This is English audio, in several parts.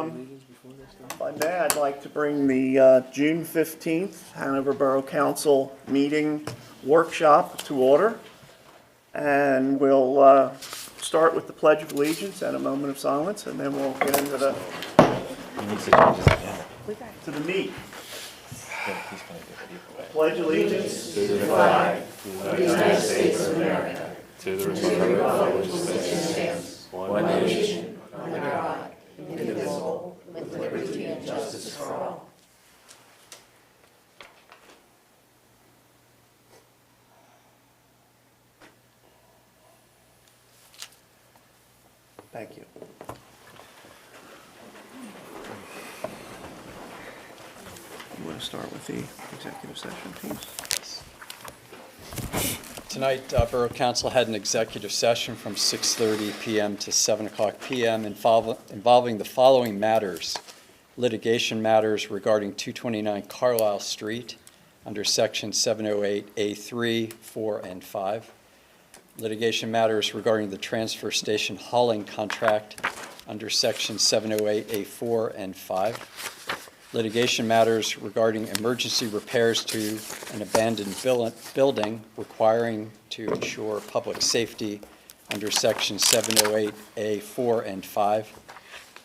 If I may, I'd like to bring the June 15th Hanover Borough Council meeting workshop to order. And we'll start with the Pledge of Allegiance and a moment of silence, and then we'll get into the meat. Pledge allegiance to the flag of the United States of America, to the republic which stands one nation, under God, indivisible, with liberty and justice for all. Thank you. You want to start with the executive session, please? Tonight, Borough Council had an executive session from 6:30 p.m. to 7 o'clock p.m. involving the following matters: litigation matters regarding 229 Carlisle Street under Section 708A3, 4, and 5. Litigation matters regarding the transfer station hauling contract under Section 708A4 and 5. Litigation matters regarding emergency repairs to an abandoned building requiring to ensure public safety under Section 708A4 and 5.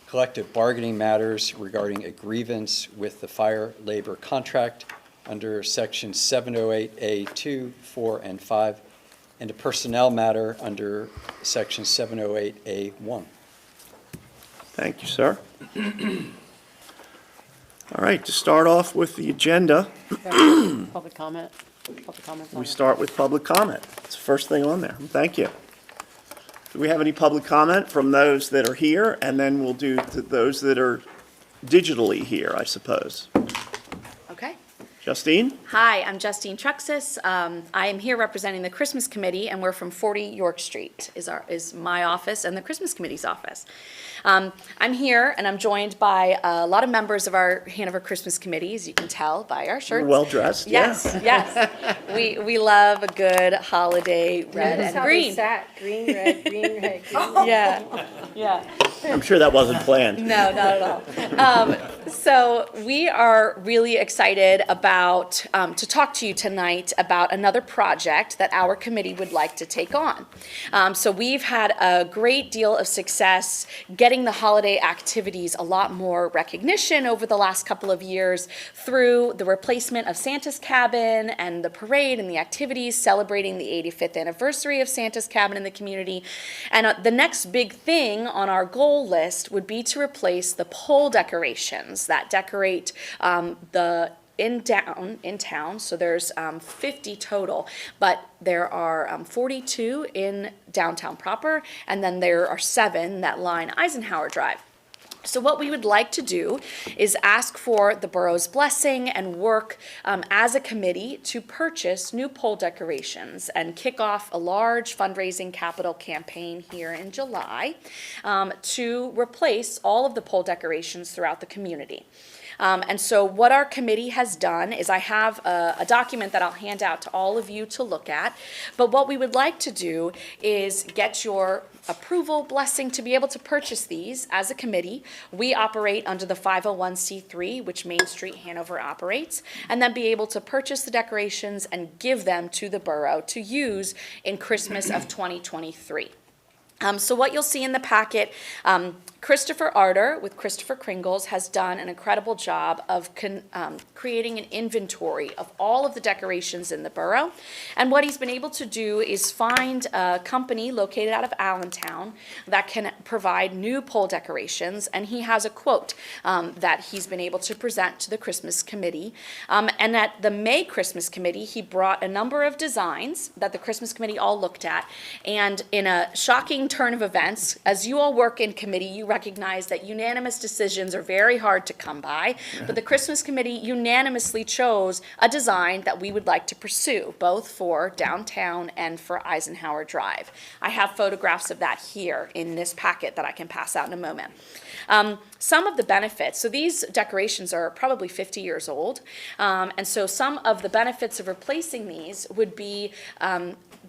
Collective bargaining matters regarding a grievance with the fire labor contract under Section 708A2, 4, and 5. And a personnel matter under Section 708A1. Thank you, sir. All right, to start off with the agenda, Public comment. Public comment. we start with public comment. It's the first thing on there. Thank you. Do we have any public comment from those that are here? And then we'll do to those that are digitally here, I suppose. Okay. Justine? Hi, I'm Justine Truxas. I am here representing the Christmas Committee, and we're from 40 York Street is my office and the Christmas Committee's office. I'm here, and I'm joined by a lot of members of our Hanover Christmas Committee, as you can tell by our shirts. You're well-dressed, yeah. Yes, yes. We love a good holiday red and green. Green, red, green, red, green. Yeah, yeah. I'm sure that wasn't planned. No, not at all. So we are really excited to talk to you tonight about another project that our committee would like to take on. So we've had a great deal of success getting the holiday activities a lot more recognition over the last couple of years through the replacement of Santa's Cabin and the parade and the activities celebrating the 85th anniversary of Santa's Cabin in the community. And the next big thing on our goal list would be to replace the pole decorations that decorate in town, so there's 50 total, but there are 42 in downtown proper, and then there are 7 that line Eisenhower Drive. So what we would like to do is ask for the borough's blessing and work as a committee to purchase new pole decorations and kick off a large fundraising capital campaign here in July to replace all of the pole decorations throughout the community. And so what our committee has done is I have a document that I'll hand out to all of you to look at. But what we would like to do is get your approval, blessing to be able to purchase these as a committee. We operate under the 501c3, which Main Street Hanover operates, and then be able to purchase the decorations and give them to the borough to use in Christmas of 2023. So what you'll see in the packet, Christopher Arter with Christopher Kringles has done an incredible job of creating an inventory of all of the decorations in the borough. And what he's been able to do is find a company located out of Allentown that can provide new pole decorations. And he has a quote that he's been able to present to the Christmas Committee. And at the May Christmas Committee, he brought a number of designs that the Christmas Committee all looked at. And in a shocking turn of events, as you all work in committee, you recognize that unanimous decisions are very hard to come by, but the Christmas Committee unanimously chose a design that we would like to pursue, both for downtown and for Eisenhower Drive. I have photographs of that here in this packet that I can pass out in a moment. some of the benefits, so these decorations are probably 50 years old, and so some of the benefits of replacing these would be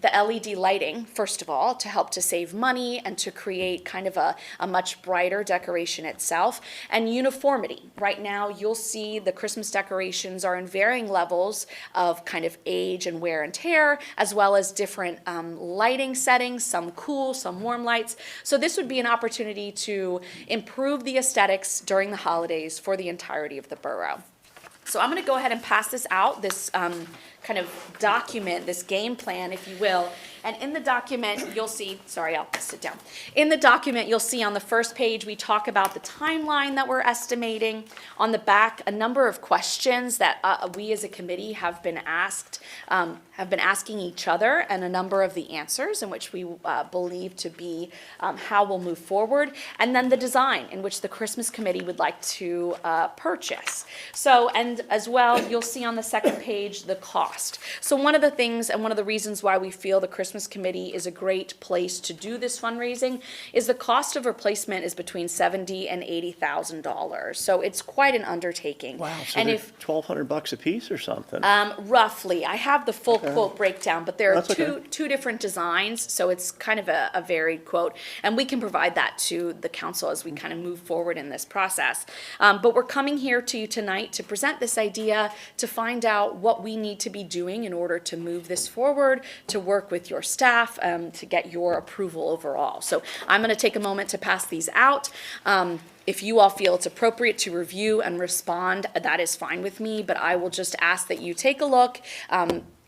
the LED lighting, first of all, to help to save money and to create kind of a much brighter decoration itself, and uniformity. Right now, you'll see the Christmas decorations are in varying levels of kind of age and wear and tear, as well as different lighting settings, some cool, some warm lights. So this would be an opportunity to improve the aesthetics during the holidays for the entirety of the borough. So I'm going to go ahead and pass this out, this kind of document, this game plan, if you will. And in the document, you'll see, sorry, I'll sit down. In the document, you'll see on the first page, we talk about the timeline that we're estimating. On the back, a number of questions that we as a committee have been asking each other, and a number of the answers in which we believe to be how we'll move forward. And then the design in which the Christmas committee would like to purchase. So, and as well, you'll see on the second page the cost. So one of the things and one of the reasons why we feel the Christmas committee is a great place to do this fundraising is the cost of replacement is between $70,000 and $80,000. So it's quite an undertaking. Wow, so And they're if $1,200 a piece or something? roughly, I have the full quote breakdown, but there are That's okay. two different designs, so it's kind of a varied quote, and we can provide that to the council as we kind of move forward in this process. But we're coming here to you tonight to present this idea, to find out what we need to be doing in order to move this forward, to work with your staff, to get your approval overall. So I'm going to take a moment to pass these out. If you all feel it's appropriate to review and respond, that is fine with me, but I will just ask that you take a look.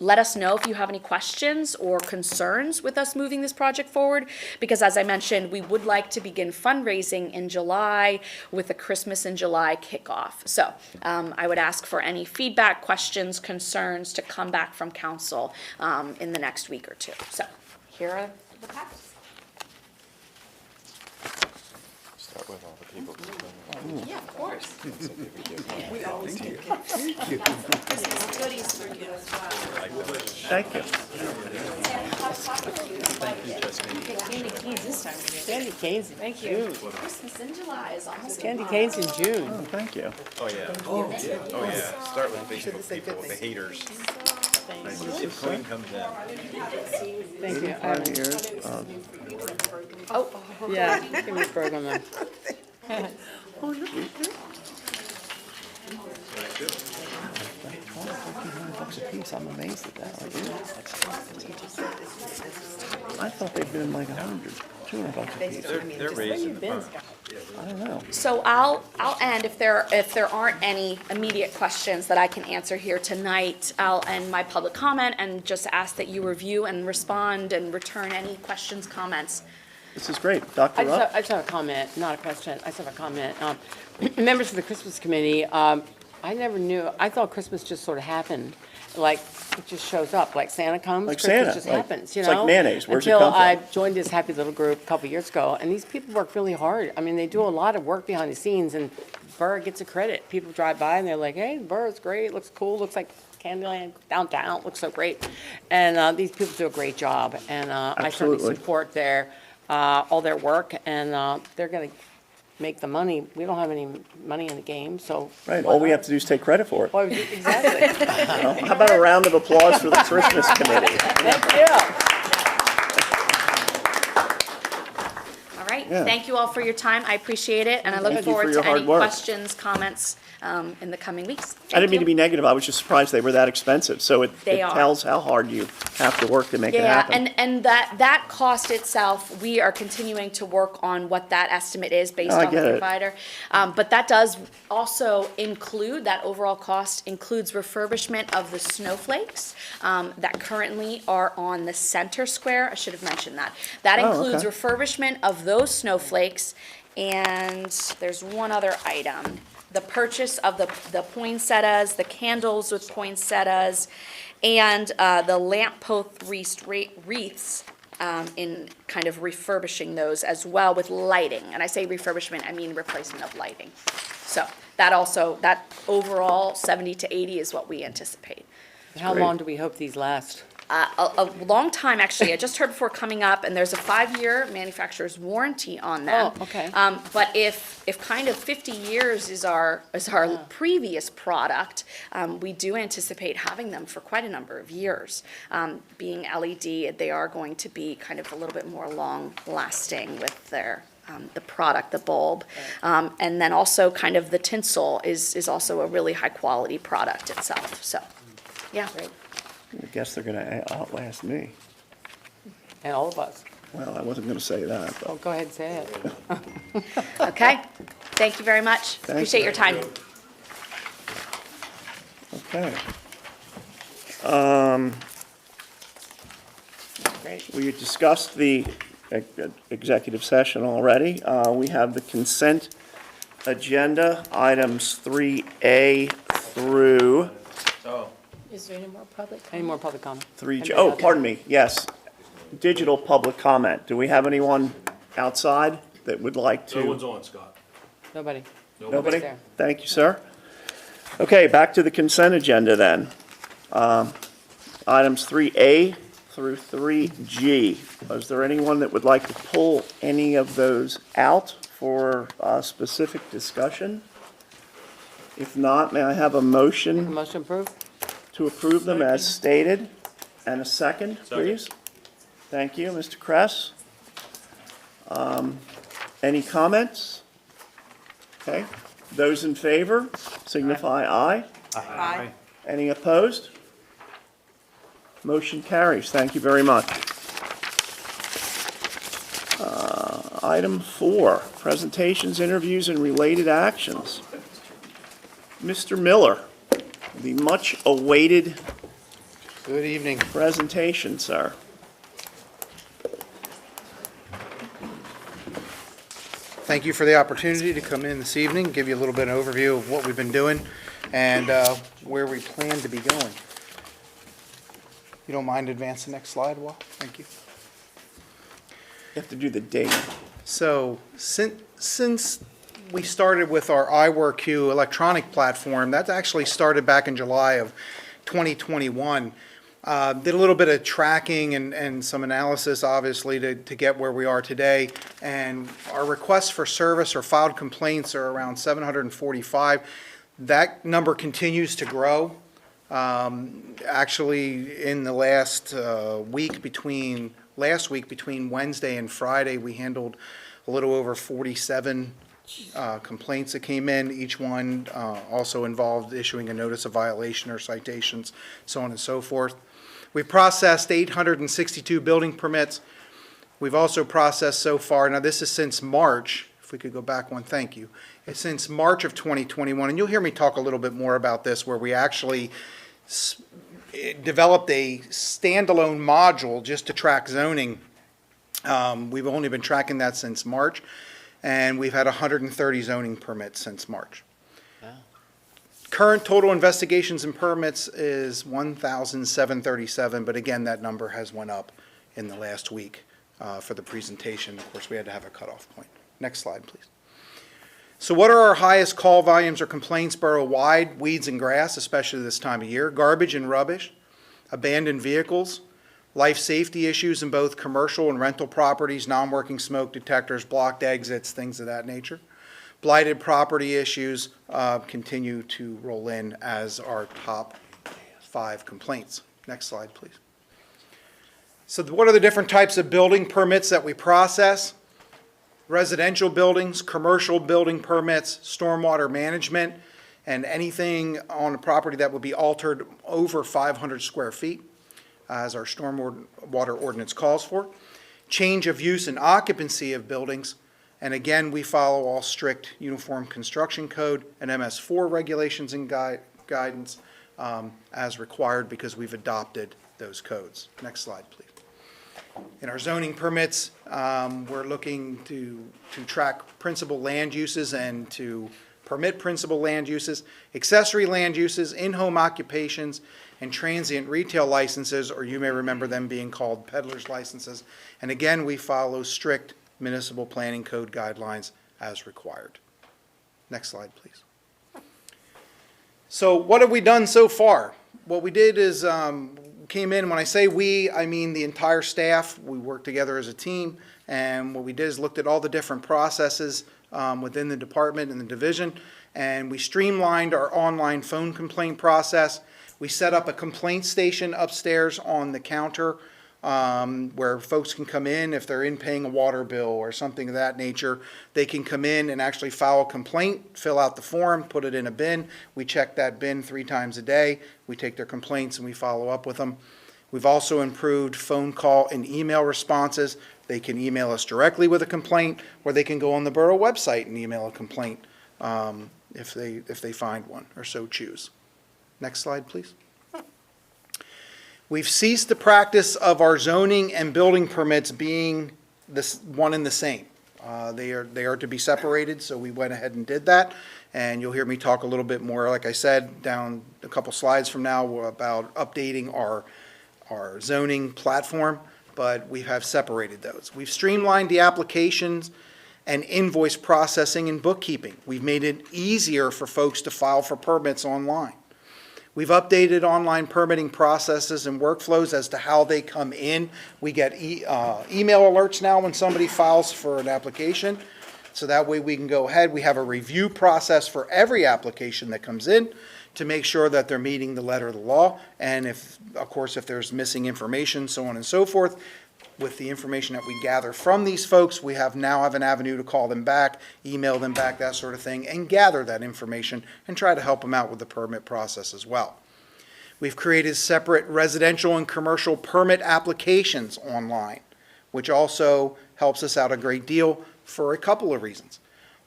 Let us know if you have any questions or concerns with us moving this project forward, because as I mentioned, we would like to begin fundraising in July with a Christmas in July kickoff. So I would ask for any feedback, questions, concerns to come back from council in the next week or two. So here are the packets. Start with all the people. Yeah, of course. Thank you. Candy canes this time of year. Candy canes in June. Christmas in July is almost Candy canes in June. Oh, thank you. Oh, yeah. Oh, yeah. Start with Facebook people, the haters. If Queen comes in. Thank you. 5 years. Yeah, give me a burger on that. $1,200 a piece, I'm amazed at that. I thought they'd been like $200 a piece. They're raising the bar. I don't know. So I'll end, if there aren't any immediate questions that I can answer here tonight, I'll end my public comment and just ask that you review and respond and return any questions, comments. This is great. Dr. Rupp? I just have a comment, not a question. I just have a comment. Members of the Christmas committee, I never knew, I thought Christmas just sort of happened. Like, it just shows up, like Santa comes, Like Christmas Santa, just like- happens, you it's know? like mayonnaise. Where's it Until come from? I joined this happy little group a couple years ago, and these people work really hard. I mean, they do a lot of work behind the scenes, and Borough gets a credit. People drive by and they're like, hey, the borough's great, looks cool, looks like Candyland downtown, looks so great. And these people do a great job, and I certainly Absolutely. support all their work, and they're gonna make the money. We don't have any money in the game, so. Right, all we have to do is take credit for it. Well, exactly. How about a round of applause for the Christmas committee? Thank you. All right, Yeah. thank you all for your time, I appreciate it, and I look Thank you for forward your to hard any work. questions, comments in the coming weeks. I didn't mean to Thank be you. negative, I was just surprised they were that expensive. So it They are. tells how hard you have to work to make it Yeah, happen. and that cost itself, we are continuing to work on what that estimate is based Oh, I on the get it. provider. But that does also include, that overall cost includes refurbishment of the snowflakes that currently are on the center square. I should have mentioned that. That Oh, includes okay. refurbishment of those snowflakes, and there's one other item. The purchase of the poinsettias, the candles with poinsettias, and the lamppost wreaths in kind of refurbishing those as well with lighting. And I say refurbishment, I mean replacement of lighting. So that overall 70 to 80 is what we anticipate. How great. long do we hope these last? a long time, actually. I just heard before coming up, and there's a 5-year manufacturer's warranty on them. Oh, okay. But if kind of 50 years is our previous product, we do anticipate having them for quite a number of years. Being LED, they are going to be kind of a little bit more long-lasting with their the product, the bulb. And then also kind of the tinsel is also a really high-quality product itself, so, yeah. I guess they're gonna outlast me. And all of us. Well, I wasn't gonna say that, but. Oh, go ahead and say it. Okay, thank you very much. Thank Appreciate you. your time. Okay. Great. We discussed the executive session already. We have the consent agenda, items 3A through Is there any more public? Any more public comment? 3G. Anybody Oh, out there? pardon me, yes. Digital public comment. Do we have anyone outside that would like to? No one's on, Scott. Nobody. Nobody? there. Thank you, sir. Okay, back to the consent agenda then. Items 3A through 3G. Is there anyone that would like to pull any of those out for specific discussion? If not, may I have a motion Motion approved? to approve them as stated? And a second, please? Thank you, Mr. Kress. Any comments? Okay, those in favor signify aye. Aye. Any opposed? Motion carries. Thank you very much. Item 4, presentations, interviews, and related actions. Mr. Miller, the much-awaited Good evening. presentation, sir. Thank you for the opportunity to come in this evening, give you a little bit of overview of what we've been doing and where we plan to be going. You don't mind advance the next slide, Walt? Thank you. You have to do the date. So since we started with our iWorkQ electronic platform, that actually started back in July of 2021. Did a little bit of tracking and some analysis, obviously, to get where we are today. And our requests for service or filed complaints are around 745. That number continues to grow. Actually, in the last week, between Wednesday and Friday, we handled a little over 47 complaints that came in. Each one also involved issuing a notice of violation or citations, so on and so forth. We processed 862 building permits. We've also processed so far, now this is since March, if we could go back one, thank you. It's since March of 2021, and you'll hear me talk a little bit more about this, where we actually developed a standalone module just to track zoning. We've only been tracking that since March, and we've had 130 zoning permits since March. Current total investigations and permits is 1,737, but again, that number has went up in the last week for the presentation. Of course, we had to have a cutoff point. Next slide, please. So what are our highest call volumes or complaints borough-wide? Weeds and grass, especially this time of year. Garbage and rubbish, abandoned vehicles, life safety issues in both commercial and rental properties, non-working smoke detectors, blocked exits, things of that nature. Blighted property issues continue to roll in as our top 5 complaints. Next slide, please. So what are the different types of building permits that we process? Residential buildings, commercial building permits, stormwater management, and anything on a property that would be altered over 500 square feet, as our stormwater ordinance calls for. Change of use and occupancy of buildings. And again, we follow all strict Uniform Construction Code and MS4 regulations and guidance as required because we've adopted those codes. Next slide, please. In our zoning permits, we're looking to track principal land uses and to permit principal land uses, accessory land uses, in-home occupations, and transient retail licenses, or you may remember them being called peddler's licenses. And again, we follow strict municipal planning code guidelines as required. Next slide, please. So what have we done so far? What we did is came in, when I say we, I mean the entire staff. We worked together as a team, and what we did is looked at all the different processes within the department and the division, and we streamlined our online phone complaint process. We set up a complaint station upstairs on the counter where folks can come in if they're in paying a water bill or something of that nature. They can come in and actually file a complaint, fill out the form, put it in a bin. We check that bin 3 times a day. We take their complaints and we follow up with them. We've also improved phone call and email responses. They can email us directly with a complaint, or they can go on the borough website and email a complaint if they find one or so choose. Next slide, please. We've ceased the practice of our zoning and building permits being this one and the same. They are to be separated, so we went ahead and did that. And you'll hear me talk a little bit more, like I said, down a couple slides from now about updating our zoning platform, but we have separated those. We've streamlined the applications and invoice processing and bookkeeping. We've made it easier for folks to file for permits online. We've updated online permitting processes and workflows as to how they come in. We get email alerts now when somebody files for an application, so that way we can go ahead. We have a review process for every application that comes in to make sure that they're meeting the letter of the law, and if there's missing information, so on and so forth. With the information that we gather from these folks, we now have an avenue to call them back, email them back, that sort of thing, and gather that information and try to help them out with the permit process as well. We've created separate residential and commercial permit applications online, which also helps us out a great deal for a couple of reasons.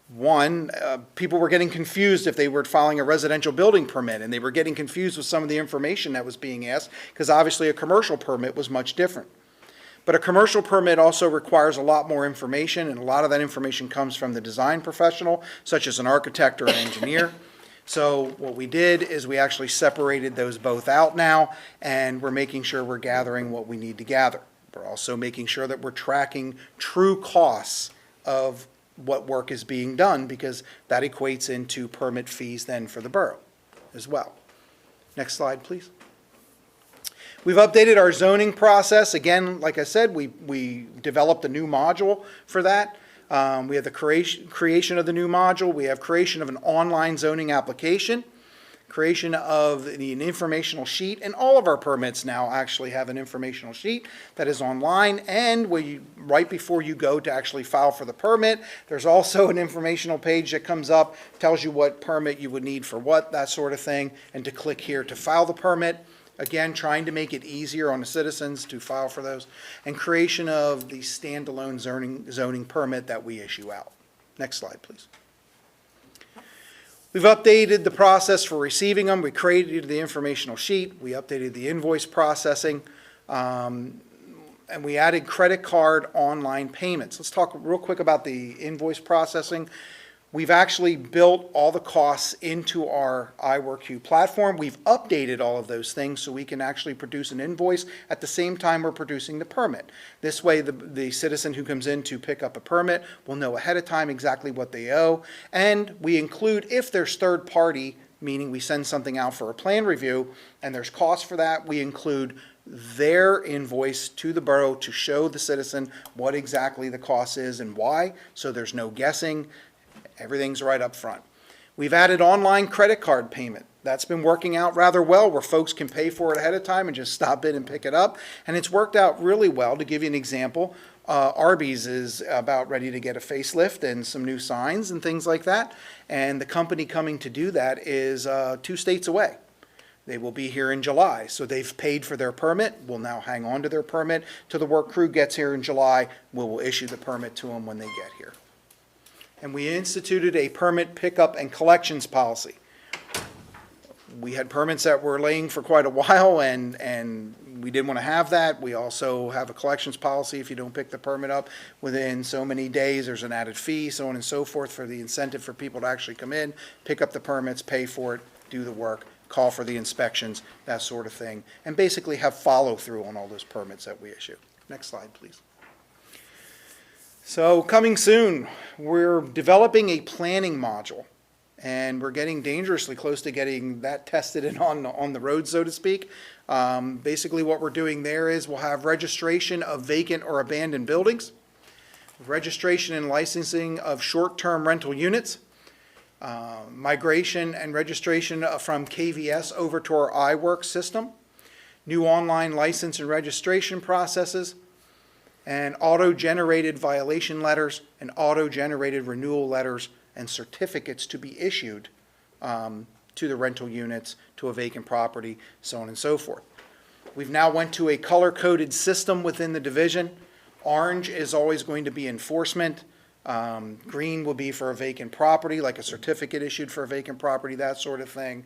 One, people were getting confused if they were filing a residential building permit, and they were getting confused with some of the information that was being asked, because obviously a commercial permit was much different. But a commercial permit also requires a lot more information, and a lot of that information comes from the design professional, such as an architect or an engineer. So what we did is we actually separated those both out now, and we're making sure we're gathering what we need to gather. We're also making sure that we're tracking true costs of what work is being done, because that equates into permit fees then for the borough as well. Next slide, please. We've updated our zoning process. Again, like I said, we developed a new module for that. We have the creation of the new module. We have creation of an online zoning application, creation of an informational sheet, and all of our permits now actually have an informational sheet that is online, and right before you go to actually file for the permit, there's also an informational page that comes up, tells you what permit you would need for what, that sort of thing, and to click here to file the permit. Again, trying to make it easier on the citizens to file for those, and creation of the standalone zoning permit that we issue out. Next slide, please. We've updated the process for receiving them. We created the informational sheet. We updated the invoice processing, and we added credit card online payments. Let's talk real quick about the invoice processing. We've actually built all the costs into our iWorkU platform. We've updated all of those things so we can actually produce an invoice at the same time we're producing the permit. This way, the citizen who comes in to pick up a permit will know ahead of time exactly what they owe. And we include, if there's third party, meaning we send something out for a plan review and there's cost for that, we include their invoice to the borough to show the citizen what exactly the cost is and why, so there's no guessing. Everything's right up front. We've added online credit card payment. That's been working out rather well, where folks can pay for it ahead of time and just stop in and pick it up. And it's worked out really well. To give you an example, Arby's is about ready to get a facelift and some new signs and things like that. And the company coming to do that is 2 states away. They will be here in July. So they've paid for their permit. We'll now hang on to their permit till the work crew gets here in July. We'll issue the permit to them when they get here. And we instituted a permit pickup and collections policy. We had permits that were laying for quite a while, and we didn't want to have that. We also have a collections policy. If you don't pick the permit up within so many days, there's an added fee, so on and so forth, for the incentive for people to actually come in, pick up the permits, pay for it, do the work, call for the inspections, that sort of thing, and basically have follow-through on all those permits that we issue. Next slide, please. So coming soon, we're developing a planning module. and we're getting dangerously close to getting that tested and on the road, so to speak. Basically, what we're doing there is we'll have registration of vacant or abandoned buildings, registration and licensing of short-term rental units, migration and registration from KVS over to our iWorks system, new online license and registration processes, and auto-generated violation letters and auto-generated renewal letters and certificates to be issued to the rental units, to a vacant property, so on and so forth. We've now went to a color-coded system within the division. Orange is always going to be enforcement. Green will be for a vacant property, like a certificate issued for a vacant property, that sort of thing.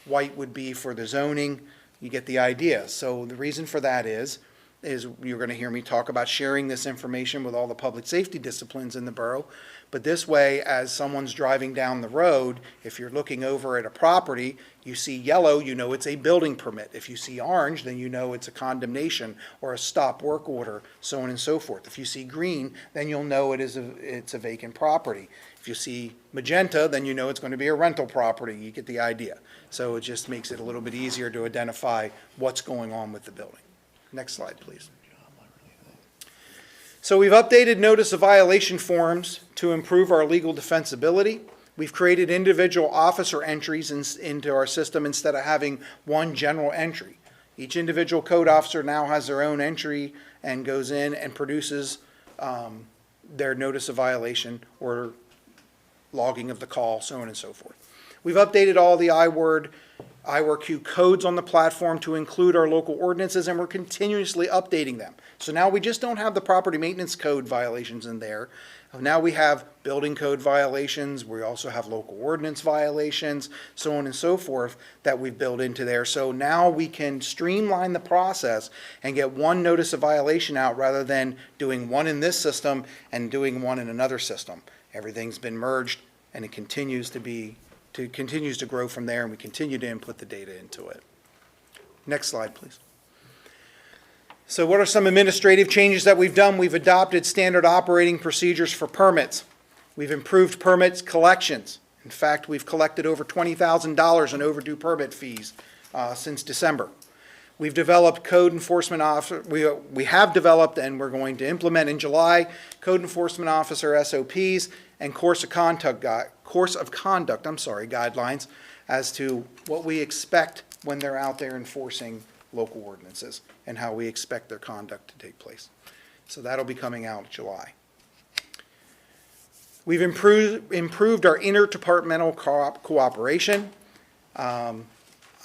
White would be for the zoning. You get the idea. So the reason for that is you're going to hear me talk about sharing this information with all the public safety disciplines in the borough. But this way, as someone's driving down the road, if you're looking over at a property, you see yellow, you know it's a building permit. If you see orange, then you know it's a condemnation or a stop work order, so on and so forth. If you see green, then you'll know it's a vacant property. If you see magenta, then you know it's going to be a rental property. You get the idea. So it just makes it a little bit easier to identify what's going on with the building. Next slide, please. So we've updated notice of violation forms to improve our legal defensibility. We've created individual officer entries into our system instead of having one general entry. Each individual code officer now has their own entry and goes in and produces their notice of violation or logging of the call, so on and so forth. We've updated all the IWRQ codes on the platform to include our local ordinances, and we're continuously updating them. So now we just don't have the property maintenance code violations in there. Now we have building code violations, we also have local ordinance violations, so on and so forth that we've built into there. So now we can streamline the process and get one notice of violation out rather than doing one in this system and doing one in another system. Everything's been merged, and it continues to grow from there, and we continue to input the data into it. Next slide, please. So what are some administrative changes that we've done? We've adopted standard operating procedures for permits. We've improved permits collections. In fact, we've collected over $20,000 in overdue permit fees since December. We've developed code enforcement officer, we have developed and we're going to implement in July code enforcement officer SOPs and course of conduct guidelines as to what we expect when they're out there enforcing local ordinances and how we expect their conduct to take place. So that'll be coming out in July. We've improved our interdepartmental cooperation.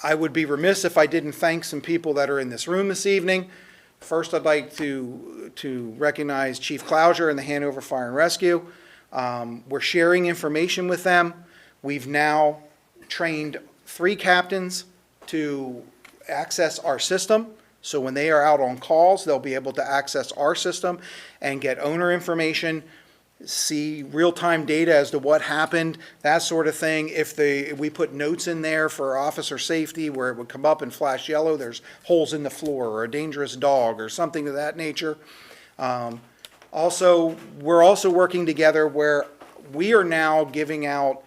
I would be remiss if I didn't thank some people that are in this room this evening. First, I'd like to recognize Chief Clouser and the Hanover Fire and Rescue. We're sharing information with them. We've now trained 3 captains to access our system. So when they are out on calls, they'll be able to access our system and get owner information, see real-time data as to what happened, that sort of thing. If we put notes in there for officer safety where it would come up and flash yellow, there's holes in the floor or a dangerous dog or something of that nature. Also, we're also working together where we are now giving out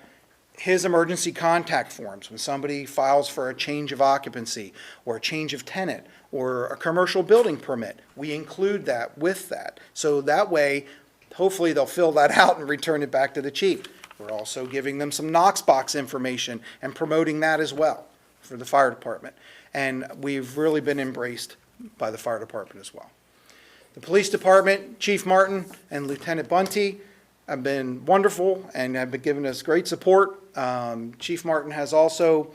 his emergency contact forms when somebody files for a change of occupancy or a change of tenant or a commercial building permit. We include that with that. So that way, hopefully they'll fill that out and return it back to the chief. We're also giving them some Knox box information and promoting that as well for the fire department. And we've really been embraced by the fire department as well. The police department, Chief Martin and Lieutenant Bunty, have been wonderful and have been giving us great support. Chief Martin has also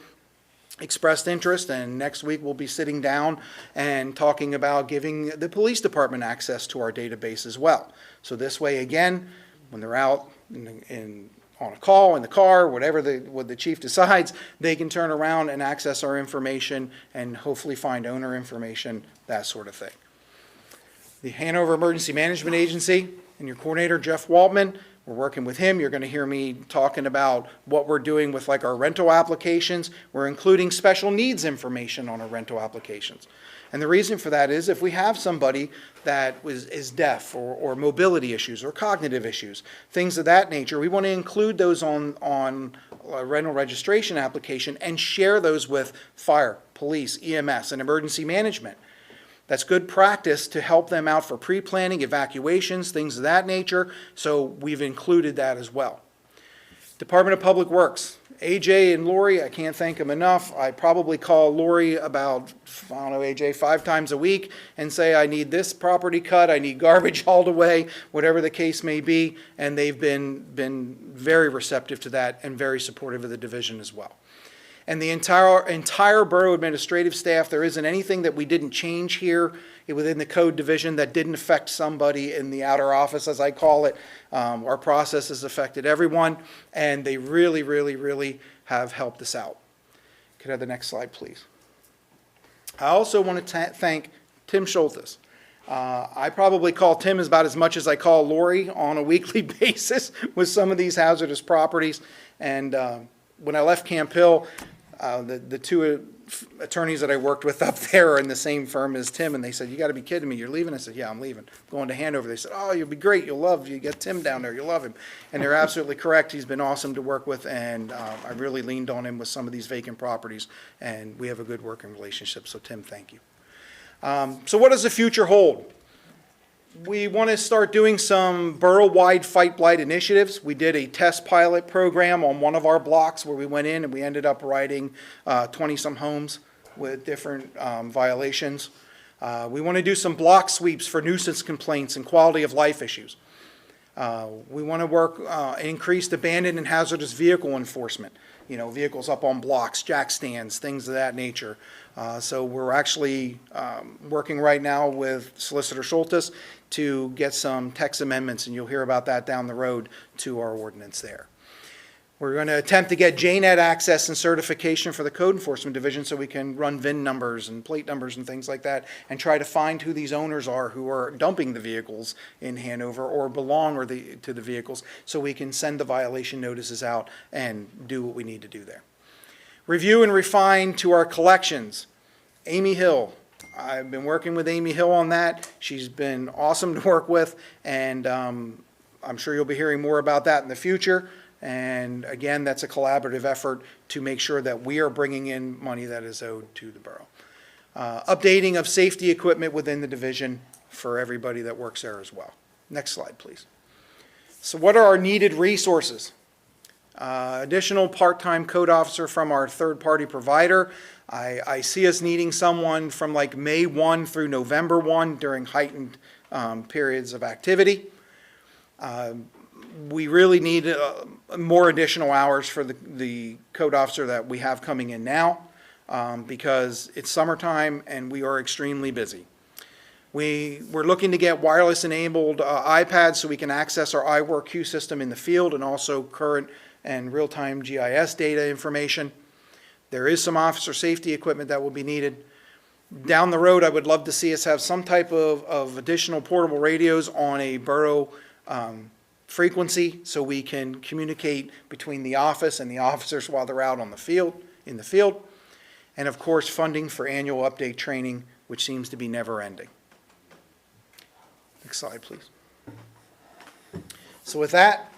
expressed interest, and next week we'll be sitting down and talking about giving the police department access to our database as well. So this way, again, when they're out on a call, in the car, whatever what the chief decides, they can turn around and access our information and hopefully find owner information, that sort of thing. The Hanover Emergency Management Agency and your coordinator, Jeff Waltman, We're working with him. You're going to hear me talking about what we're doing with like our rental applications. We're including special needs information on our rental applications. And the reason for that is if we have somebody that is deaf or mobility issues or cognitive issues, things of that nature, we want to include those on a rental registration application and share those with fire, police, EMS, and emergency management. That's good practice to help them out for pre-planning, evacuations, things of that nature, so we've included that as well. Department of Public Works, AJ and Lori, I can't thank them enough. I probably call Lori about, I don't know, AJ, 5 times a week and say, I need this property cut, I need garbage hauled away, whatever the case may be, and they've been very receptive to that and very supportive of the division as well. And the entire borough administrative staff, there isn't anything that we didn't change here within the code division that didn't affect somebody in the outer office, as I call it. Our process has affected everyone, and they really, really, really have helped us out. Could I have the next slide, please? I also want to thank Tim Schultes. I probably call Tim about as much as I call Lori on a weekly basis with some of these hazardous properties. And when I left Camp Hill, the two attorneys that I worked with up there are in the same firm as Tim, and they said, you got to be kidding me, you're leaving? I said, yeah, I'm leaving. Going to Hanover. They said, oh, you'll be great, you get Tim down there, you'll love him. And they're absolutely correct. He's been awesome to work with, and I really leaned on him with some of these vacant properties, and we have a good working relationship. So Tim, thank you. So what does the future hold? We want to start doing some borough-wide fight blight initiatives. We did a test pilot program on one of our blocks where we went in and we ended up writing 20-some homes with different violations. We want to do some block sweeps for nuisance complaints and quality of life issues. We want to work increased abandoned and hazardous vehicle enforcement. You know, vehicles up on blocks, jack stands, things of that nature. So we're actually working right now with Solicitor Schultes to get some text amendments, and you'll hear about that down the road, to our ordinance there. We're going to attempt to get JNet access and certification for the Code Enforcement Division so we can run VIN numbers and plate numbers and things like that and try to find who these owners are who are dumping the vehicles in Hanover or belong to the vehicles, so we can send the violation notices out and do what we need to do there. Review and refine to our collections. Amy Hill. I've been working with Amy Hill on that. She's been awesome to work with, and I'm sure you'll be hearing more about that in the future. And again, that's a collaborative effort to make sure that we are bringing in money that is owed to the borough. Updating of safety equipment within the division for everybody that works there as well. Next slide, please. So what are our needed resources? Additional part-time code officer from our third-party provider. I see us needing someone from like May 1 through November 1 during heightened periods of activity. We really need more additional hours for the code officer that we have coming in now because it's summertime and we are extremely busy. We're looking to get wireless enabled iPads so we can access our iWorkQ system in the field and also current and real-time GIS data information. There is some officer safety equipment that will be needed. Down the road, I would love to see us have some type of additional portable radios on a borough frequency so we can communicate between the office and the officers while they're out in the field. And of course, funding for annual update training, which seems to be never ending. Next slide, please. So with that,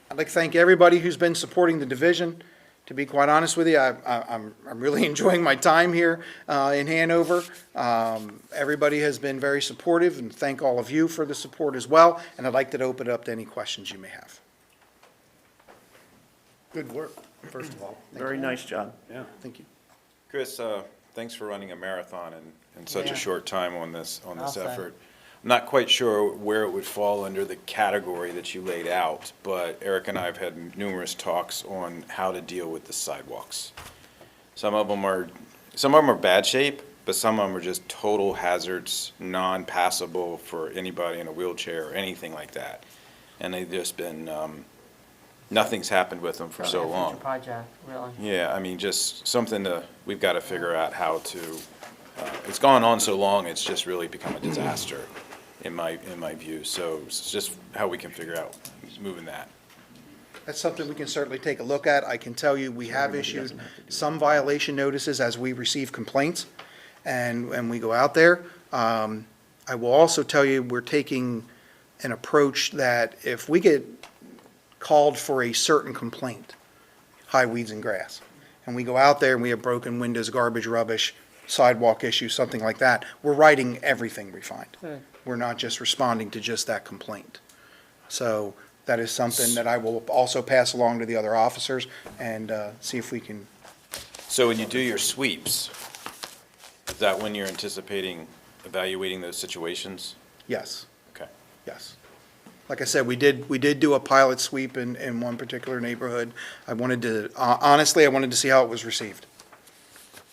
I'd like to thank everybody who's been supporting the division. To be quite honest with you, I'm really enjoying my time here in Hanover. Everybody has been very supportive, and thank all of you for the support as well. And I'd like to open it up to any questions you may have. Good work, first of all. Thank Very nice job. Yeah. Thank you. Chris, thanks for running a marathon in such Yeah. a short time on this Awesome. effort. I'm not quite sure where it would fall under the category that you laid out, but Eric and I have had numerous talks on how to deal with the sidewalks. Some of them are bad shape, but some of them are just total hazards, non-passable for anybody in a wheelchair or anything like that. And they've just been, nothing's happened with them for so Future long. project, really. Yeah, I mean, just something we've got to figure out how to, it's gone on so long, it's just really become a disaster in my view. So it's just how we can figure out moving that. That's something we can certainly take a look at. I can tell you, we have issued some violation notices as we receive complaints, and we go out there. I will also tell you, we're taking an approach that if we get called for a certain complaint, high weeds and grass, and we go out there and we have broken windows, garbage, rubbish, sidewalk issues, something like that, we're writing everything we find. We're not just responding to just that complaint. So that is something that I will also pass along to the other officers and see if we can, So when you do your sweeps, is that when you're anticipating evaluating those situations? yes, Okay. yes. Like I said, we did do a pilot sweep in one particular neighborhood. I wanted to, honestly, I wanted to see how it was received.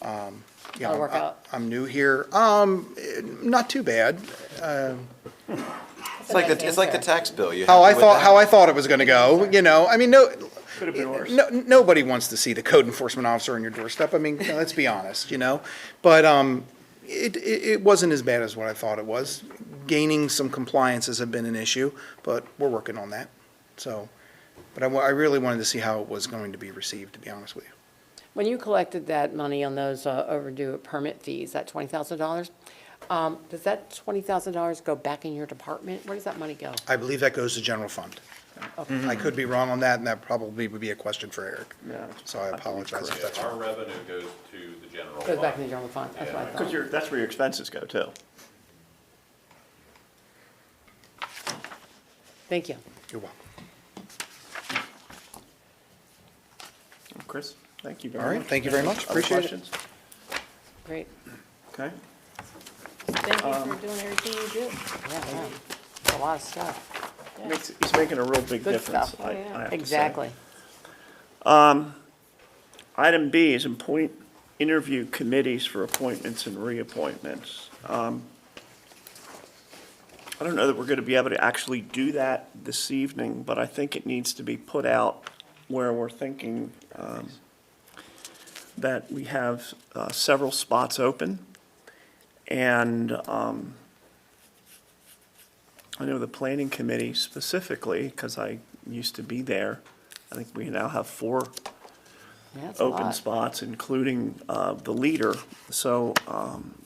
You know, How'd it work out? I'm new here. Not too bad. It's like the tax bill. You How happy with that? how I thought it was gonna go, you know, I mean, no, Could have been worse. nobody wants to see the code enforcement officer on your doorstep. I mean, let's be honest, you know? But, it wasn't as bad as what I thought it was. Gaining some compliances have been an issue, but we're working on that. So, but I really wanted to see how it was going to be received, to be honest with you. When you collected that money on those overdue permit fees, that $20,000, does that $20,000 go back in your department? Where does that money go? I believe that goes to general fund. I could be wrong on that, and that probably would be a question for Eric. Yeah. So I apologize if that's Our wrong. revenue goes to the general Goes back in the fund. general fund, that's what I Because thought. that's where your expenses go too. Thank you. You're welcome. Chris, thank you very All much. right, thank you very much. Other Appreciate it. questions? Great. Okay. Thank you for doing everything you do. Yeah, wow. That's a lot of stuff. He's making a real big Good difference. stuff. I have to say. Exactly. Item B is interview committees for appointments and reappointments. I don't know that we're going to be able to actually do that this evening, but I think it needs to be put out where we're thinking that we have several spots open. And I know the planning committee specifically, because I used to be there, I think we now have 4 Yeah, that's a open lot. spots, including the leader. So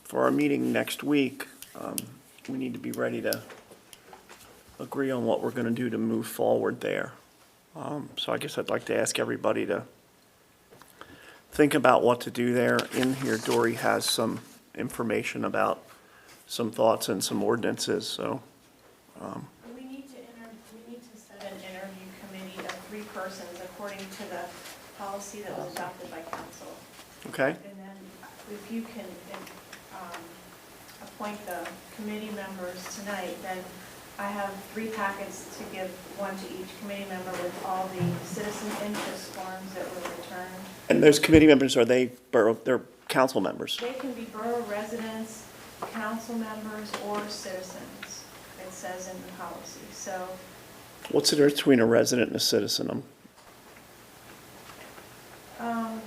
for our meeting next week, we need to be ready to agree on what we're going to do to move forward there. So I guess I'd like to ask everybody to think about what to do there. In here, Dory has some information about some thoughts and some ordinances, so. We need to set an interview committee of 3 persons according to the policy that was adopted by council. Okay, And then if you can appoint the committee members tonight, then I have 3 packets to give, 1 to each committee member with all the citizen interest forms that were returned. and those committee members, are they they're council members? They can be borough residents, council members, or citizens, it says in the policy. So What's the difference between a resident and a citizen? I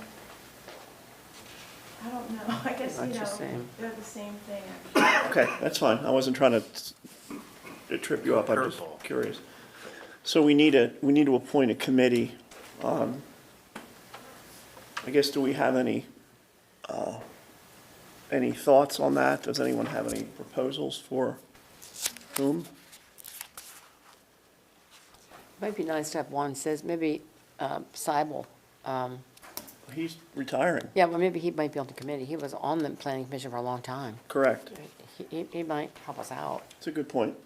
don't know, I guess, That's the same. they're the same thing. Okay, that's fine. I wasn't trying to trip you up. I'm just Curveball. curious. So we need to appoint a committee. I guess, do we have any thoughts on that? Does anyone have any proposals for whom? Might be nice to have one, says maybe Seibel. He's retiring, Yeah, well, maybe he might be on the committee. He was on the planning commission for a long time. correct. He might help us out. It's a good point.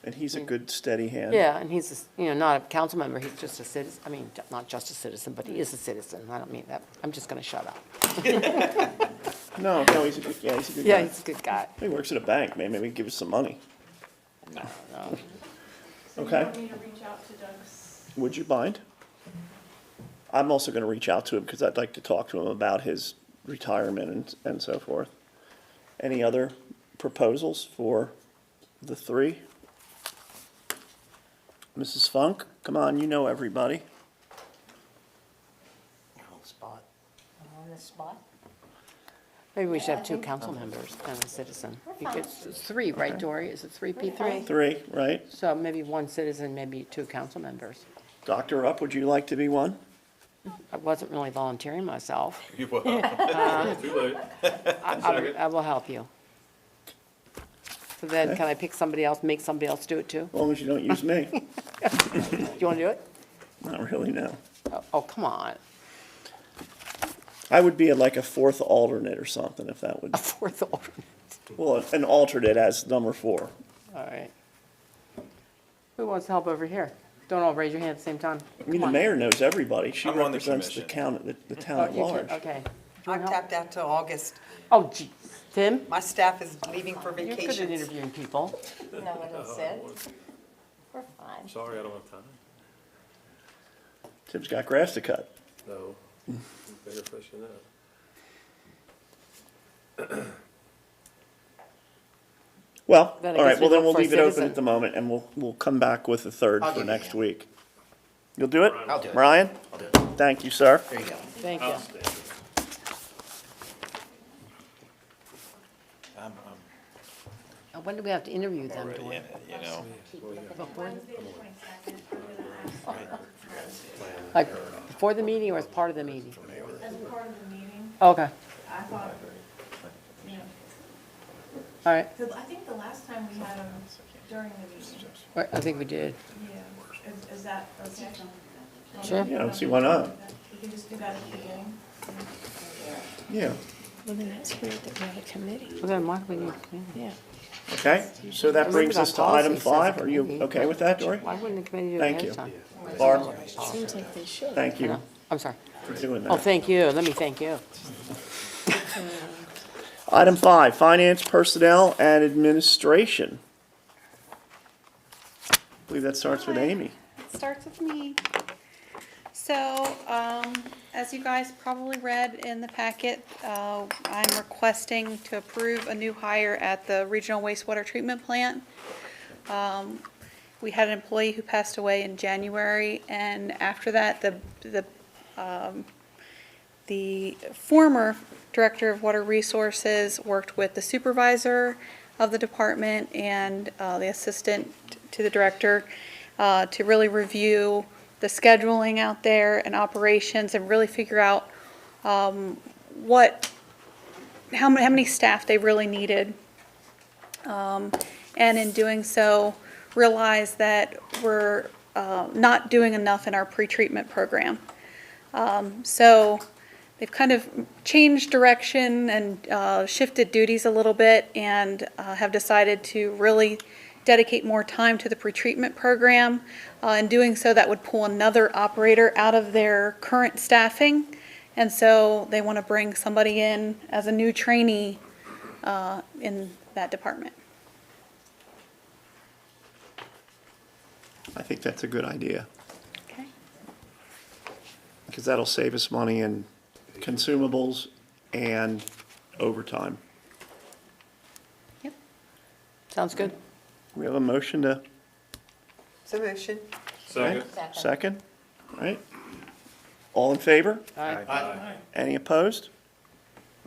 And he's a good steady hand. Yeah, and he's, not a council member, he's just a citizen, I mean, not just a citizen, but he is a citizen. I don't mean that, I'm just gonna shut up. No, he's a good, he's a good Yeah, guy. he's a good guy. He works at a bank, maybe he give us some money. No. So Okay. you want me to reach out to Doug's? Would you mind? I'm also going to reach out to him because I'd like to talk to him about his retirement and so forth. Any other proposals for the 3? Mrs. Funk, come on, you know everybody. On the spot? Maybe we should have two council members and a citizen. It's three, right, Dory? Is it three people? 3, right? So maybe one citizen, maybe two council members. Dr. Rupp, would you like to be one? I wasn't really volunteering myself. You will. Too late. I will help you. So then, can I pick somebody else, make somebody else do it too? As long as you don't use me. Do you want to do it? Not really, no. Oh, come on. I would be like a 4th alternate or something if that would, A fourth alternate. well, an alternate as number 4. All right. Who wants help over here? Don't all raise your hand at the same time. I mean, Come the on. mayor knows everybody. She I'm on the represents the commission. the Oh, town at you can- large. Okay. I'm tapped out till August. Oh, geez. Tim? My staff is leaving for You're good at vacations. interviewing people. No one else said. We're fine. Sorry, I don't have time. Tim's got grass to cut. No, bigger fish than that. Well, Then I all right, guess well, we then look we'll for a leave it open citizen. at the moment, and we'll come back with a third I'll for give you a next hand. week. You'll do it? I'll do it. Brian? I'll do it. Thank you, sir. There you go. Thank you. When do we have to interview them, Already Dory? in it, you know. Before- Wednesday, the 22nd, we're gonna have, Like, before the meeting or as part of the meeting? as part of the meeting, Okay, I thought, you know, all right. I think the last time we had them during the meeting, Right, I think we did. yeah, is that okay? Sure. Yeah, I don't see why not. We can just do that at the beginning. Yeah, Well, then that's weird that we have a committee. Well, then why do we need a committee? Yeah. okay. So that Remember brings us that to item policy says 5. a Are you committee. okay with that, Dory? Why wouldn't the committee do it Thank ahead you. of time? Barb, Seems like they should. thank you I'm sorry. for doing Oh, that. thank you. Let me thank you. Item 5, finance, personnel, and administration. I believe that starts with Amy. Starts with me. So, as you guys probably read in the packet, I'm requesting to approve a new hire at the Regional Wastewater Treatment Plant. We had an employee who passed away in January, and after that, the former Director of Water Resources worked with the supervisor of the department and the assistant to the director to really review the scheduling out there and operations and really figure out how many staff they really needed. And in doing so, realize that we're not doing enough in our pretreatment program. So they've kind of changed direction and shifted duties a little bit and have decided to really dedicate more time to the pretreatment program. In doing so, that would pull another operator out of their current staffing. And so they want to bring somebody in as a new trainee in that department. I think that's a good idea, Okay. because that'll save us money in consumables and overtime. Yep. Sounds good. We have a motion to, So motion. Second. second? All right. All in favor? Aye. Any opposed?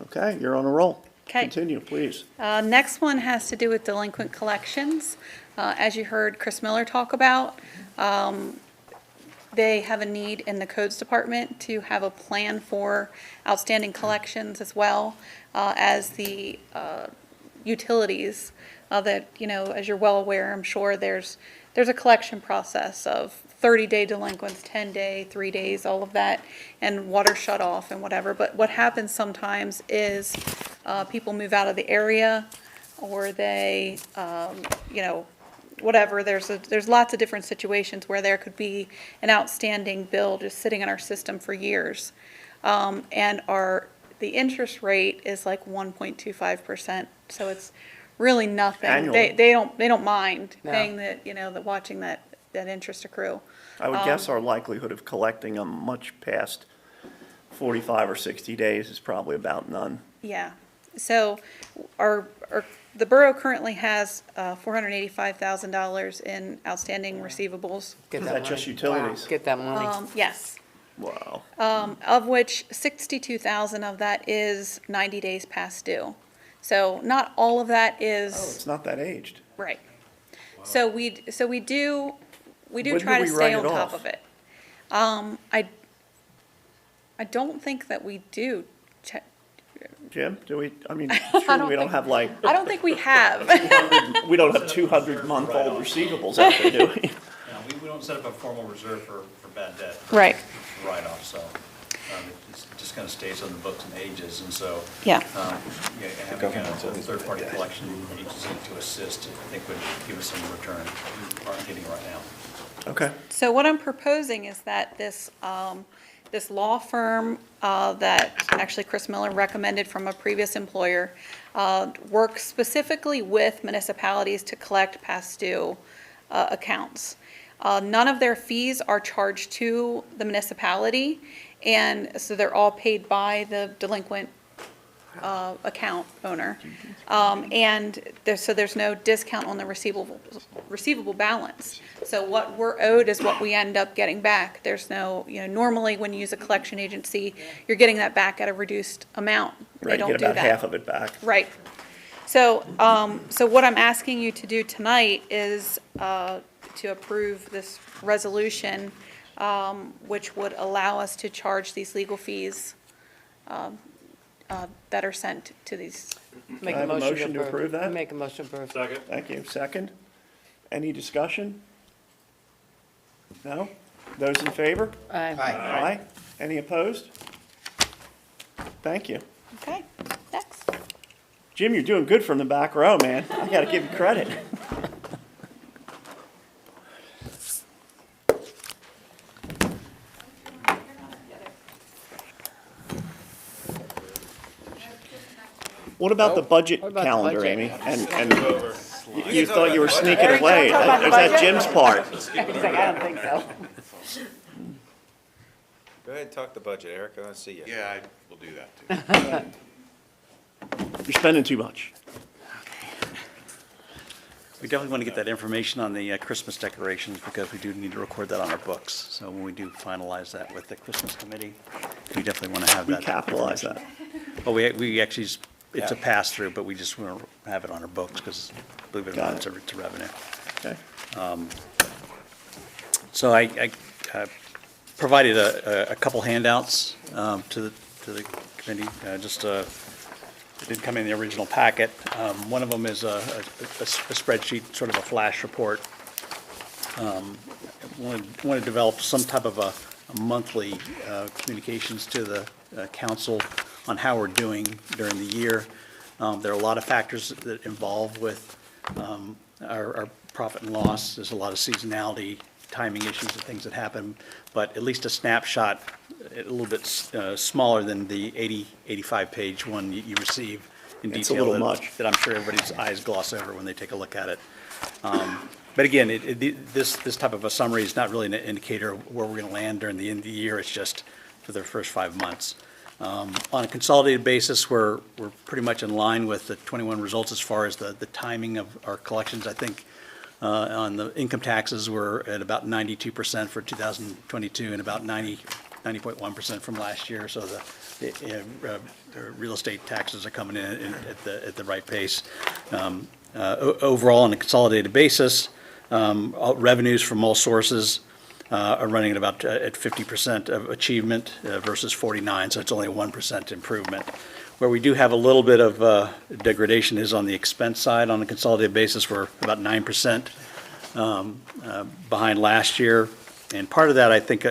Okay, you're on a roll. Okay. Continue, please. Next one has to do with delinquent collections. As you heard Chris Miller talk about, they have a need in the codes department to have a plan for outstanding collections as well as the utilities that, you know, as you're well aware, I'm sure there's a collection process of 30-day delinquents, 10-day, 3 days, all of that, and water shut off and whatever. But what happens sometimes is people move out of the area or they, you know, whatever. There's lots of different situations where there could be an outstanding bill just sitting in our system for years. And the interest rate is like 1.25%, so it's really nothing. Annually. They don't mind No. paying that, you know, watching that interest accrue. I would guess our likelihood of collecting them much past 45 or 60 days is probably about none. Yeah, so the borough currently has $485,000 in outstanding receivables. Get Is that that just money. utilities? Get that money. Yes, Wow. Of which 62,000 of that is 90 days past due. So not all of that Oh, is, it's not that aged. right. So we do When try do to we stay write on it top off? of it. I don't think that we do. Jim, do we, I mean, don't surely we don't think- have like, I don't think we have. we don't have 200-month-old receivables out there, do we? No, we don't set up a formal reserve for bad debt. Right. Write-off, so it's just kind of stays on the books and ages, and so. Yeah. Yeah, having a third-party collection agency to assist, I think would give us some return we aren't getting right now. Okay. So what I'm proposing is that this law firm that actually Chris Miller recommended from a previous employer works specifically with municipalities to collect past due accounts. None of their fees are charged to the municipality, and so they're all paid by the delinquent account owner. And there's no discount on the receivable balance. So what we're owed is what we end up getting back. There's no, normally when you use a collection agency, you're getting that back at a reduced amount. They Right, don't get do about that. half of it back. Right. So, so what I'm asking you to do tonight is to approve this resolution, which would allow us to charge these legal fees that are sent to these. Make I have a motion to approve that? Make a motion to approve. Second. Thank you. Second? Any discussion? No? Those in favor? Aye. Aye. Any opposed? Thank you. Okay, next. Jim, you're doing good from the back row, man. I gotta give you credit. What about the budget What about the calendar, budget? Amy? And you thought you were sneaking away. Is that Jim's part? He's like, I don't think so. Go ahead, talk the budget, Eric, I want to see you. Yeah, I will do that too. You're spending too much. We definitely want to get that information on the Christmas decorations, because we do need to record that on our books. So when we do finalize that with the Christmas committee, we definitely want to have We that. capitalize that. Well, we actually, it's a Yeah. pass-through, but we just want to have it on our books, because believe it or Got not, it. it's a revenue. Okay. So I provided a couple handouts to the committee, it didn't come in the original packet. One of them is a spreadsheet, sort of a flash report. Want to develop some type of a monthly communications to the council on how we're doing during the year. There are a lot of factors that involve with our profit and loss. There's a lot of seasonality, timing issues and things that happen, but at least a snapshot, a little bit smaller than the 85-page one you receive in detail. It's a little that- much. That I'm sure everybody's eyes gloss over when they take a look at it. But again, this type of a summary is not really an indicator of where we're going to land during the end of the year. It's just for the first 5 months. On a consolidated basis, we're pretty much in line with the 21 results as far as the timing of our collections. I think on the income taxes, we're at about 92% for 2022 and about 90.1% from last year. So the real estate taxes are coming in at the right pace. Overall, on a consolidated basis, revenues from all sources are running at about at 50% of achievement versus 49, so it's only a 1% improvement. Where we do have a little bit of degradation is on the expense side. On a consolidated basis, we're about 9% behind last year. And part of that, I think,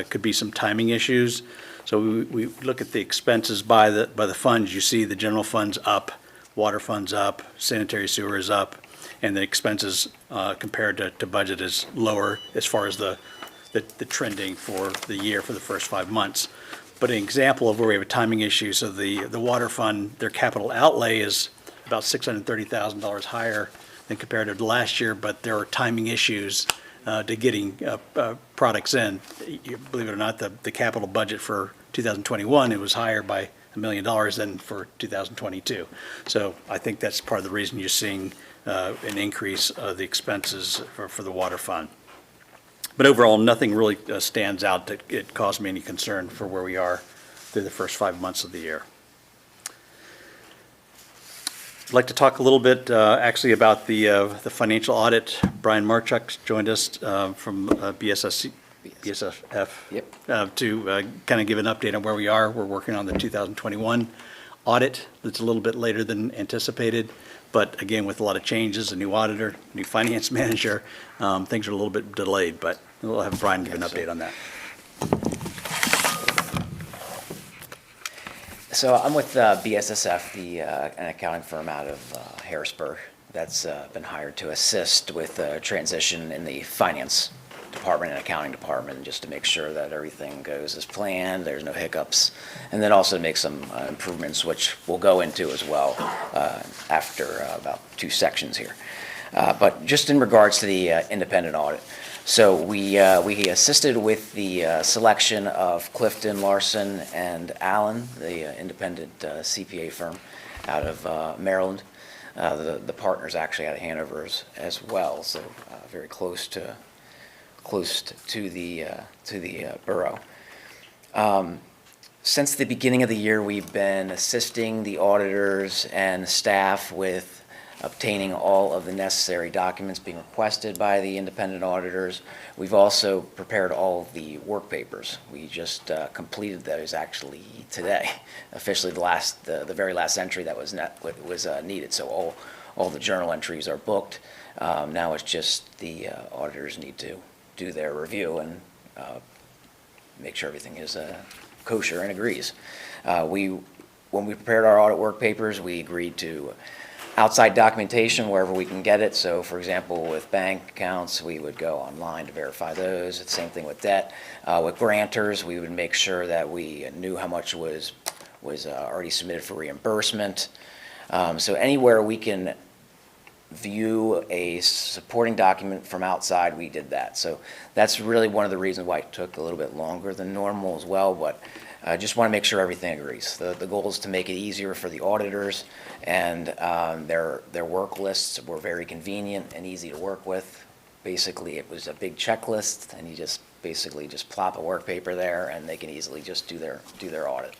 could be some timing issues. So we look at the expenses by the funds. You see the general fund's up, water fund's up, sanitary sewer is up, and the expenses compared to budget is lower as far as the trending for the year for the first 5 months. But an example of where we have a timing issue, so the water fund, their capital outlay is about $630,000 higher than comparative to last year, but there are timing issues to getting products in. Believe it or not, the capital budget for 2021, it was higher by $1 million than for 2022. So I think that's part of the reason you're seeing an increase of the expenses for the water fund. But overall, nothing really stands out that it caused me any concern for where we are through the first 5 months of the year. I'd like to talk a little bit, actually, about the financial audit. Brian Marchuk joined us from BSSF. Yep. To kind of give an update on where we are. We're working on the 2021 audit. That's a little bit later than anticipated, but again, with a lot of changes, a new auditor, new finance manager, things are a little bit delayed, but we'll have Brian give an update on that. So I'm with BSSF, an accounting firm out of Harrisburg that's been hired to assist with transition in the finance department and accounting department, just to make sure that everything goes as planned, there's no hiccups, and then also make some improvements, which we'll go into as well after about 2 sections here. But just in regards to the independent audit, so we assisted with the selection of Clifton, Larson, and Allen, the independent CPA firm out of Maryland. The partner's actually out of Hanover as well, so very close to the borough. Since the beginning of the year, we've been assisting the auditors and staff with obtaining all of the necessary documents being requested by the independent auditors. We've also prepared all of the work papers. We just completed those actually today, officially the very last entry that was needed. So all the journal entries are booked. Now it's just the auditors need to do their review and make sure everything is kosher and agrees. When we prepared our audit work papers, we agreed to outside documentation wherever we can get it. So for example, with bank accounts, we would go online to verify those. It's the same thing with debt. With grantors, we would make sure that we knew how much was already submitted for reimbursement. So anywhere we can view a supporting document from outside, we did that. So that's really one of the reasons why it took a little bit longer than normal as well, but I just want to make sure everything agrees. The goal is to make it easier for the auditors, and their work lists were very convenient and easy to work with. Basically, it was a big checklist, and you just basically just plop a work paper there, and they can easily just do their audit.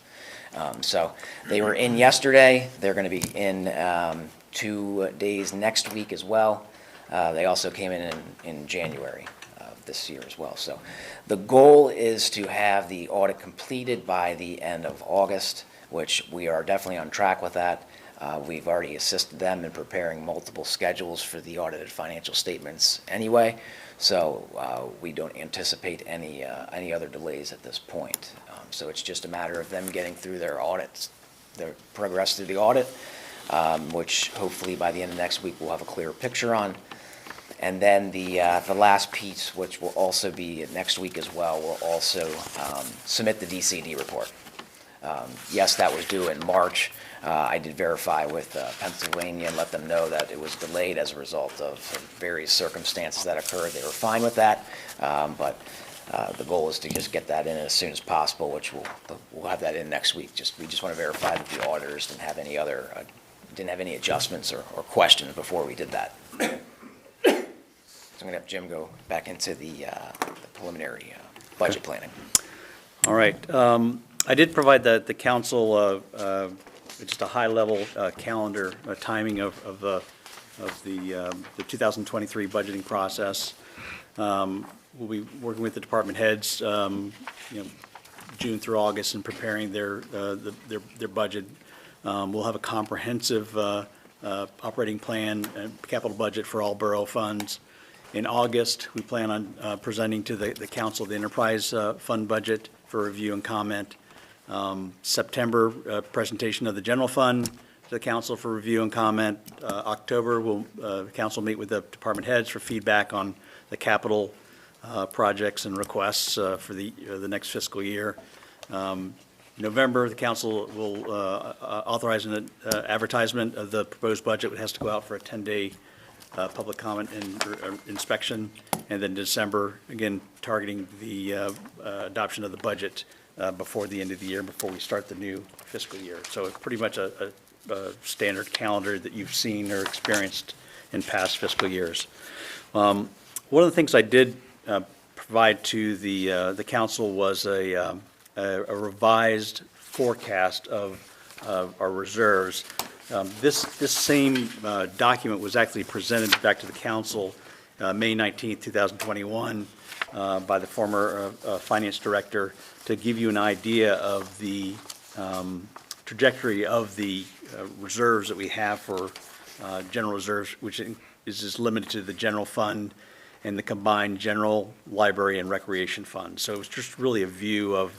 So they were in yesterday. They're going to be in 2 days next week as well. They also came in January of this year as well. So the goal is to have the audit completed by the end of August, which we are definitely on track with that. We've already assisted them in preparing multiple schedules for the audited financial statements anyway, so we don't anticipate any other delays at this point. So it's just a matter of them getting through their audits, their progress through the audit, which hopefully by the end of next week we'll have a clearer picture on. And then the last piece, which will also be next week as well, will also submit the DCD report. Yes, that was due in March. I did verify with Pennsylvania and let them know that it was delayed as a result of various circumstances that occurred. They were fine with that, but the goal is to just get that in as soon as possible, which we'll have that in next week. We just want to verify that the auditors didn't have any adjustments or questions before we did that. So I'm going to have Jim go back into the preliminary budget planning. All right. I did provide the council just a high-level calendar timing of the 2023 budgeting process. We'll be working with the department heads, June through August, and preparing their budget. We'll have a comprehensive operating plan and capital budget for all borough funds. In August, we plan on presenting to the council the enterprise fund budget for review and comment. September, presentation of the general fund to the council for review and comment. October, the council meet with the department heads for feedback on the capital projects and requests for the next fiscal year. November, the council will authorize an advertisement of the proposed budget. It has to go out for a 10-day public comment and inspection. And then December, again, targeting the adoption of the budget before the end of the year, before we start the new fiscal year. So it's pretty much a standard calendar that you've seen or experienced in past fiscal years. One of the things I did provide to the council was a revised forecast of our reserves. This same document was actually presented back to the council May 19th, 2021, by the former finance director to give you an idea of the trajectory of the reserves that we have for general reserves, which is just limited to the general fund and the combined general, library, and recreation fund. So it's just really a view of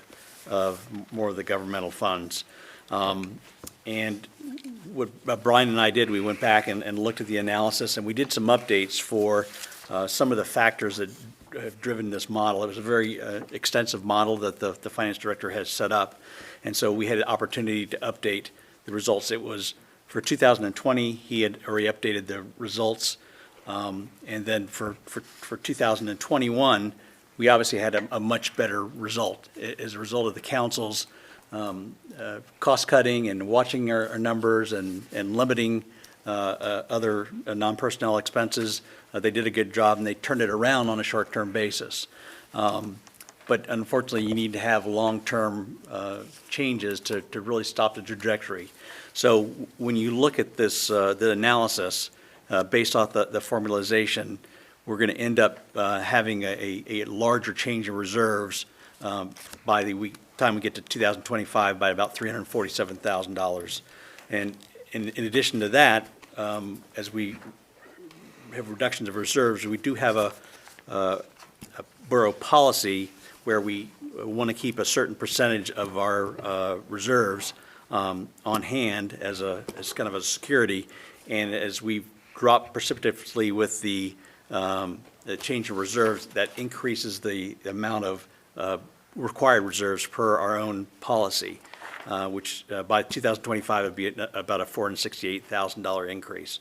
more of the governmental funds. And what Brian and I did, we went back and looked at the analysis, and we did some updates for some of the factors that have driven this model. It was a very extensive model that the finance director has set up, and so we had an opportunity to update the results. It was for 2020, he had already updated the results, and then for 2021, we obviously had a much better result as a result of the council's cost cutting and watching our numbers and limiting other non-personnel expenses. They did a good job, and they turned it around on a short-term basis. But unfortunately, you need to have long-term changes to really stop the trajectory. So when you look at this, the analysis, based off the formalization, we're going to end up having a larger change in reserves by the time we get to 2025 by about $347,000. And in addition to that, as we have reductions of reserves, we do have a borough policy where we want to keep a certain percentage of our reserves on hand as kind of a security. And as we drop precipitously with the change in reserves, that increases the amount of required reserves per our own policy, which by 2025 would be about a $468,000 increase.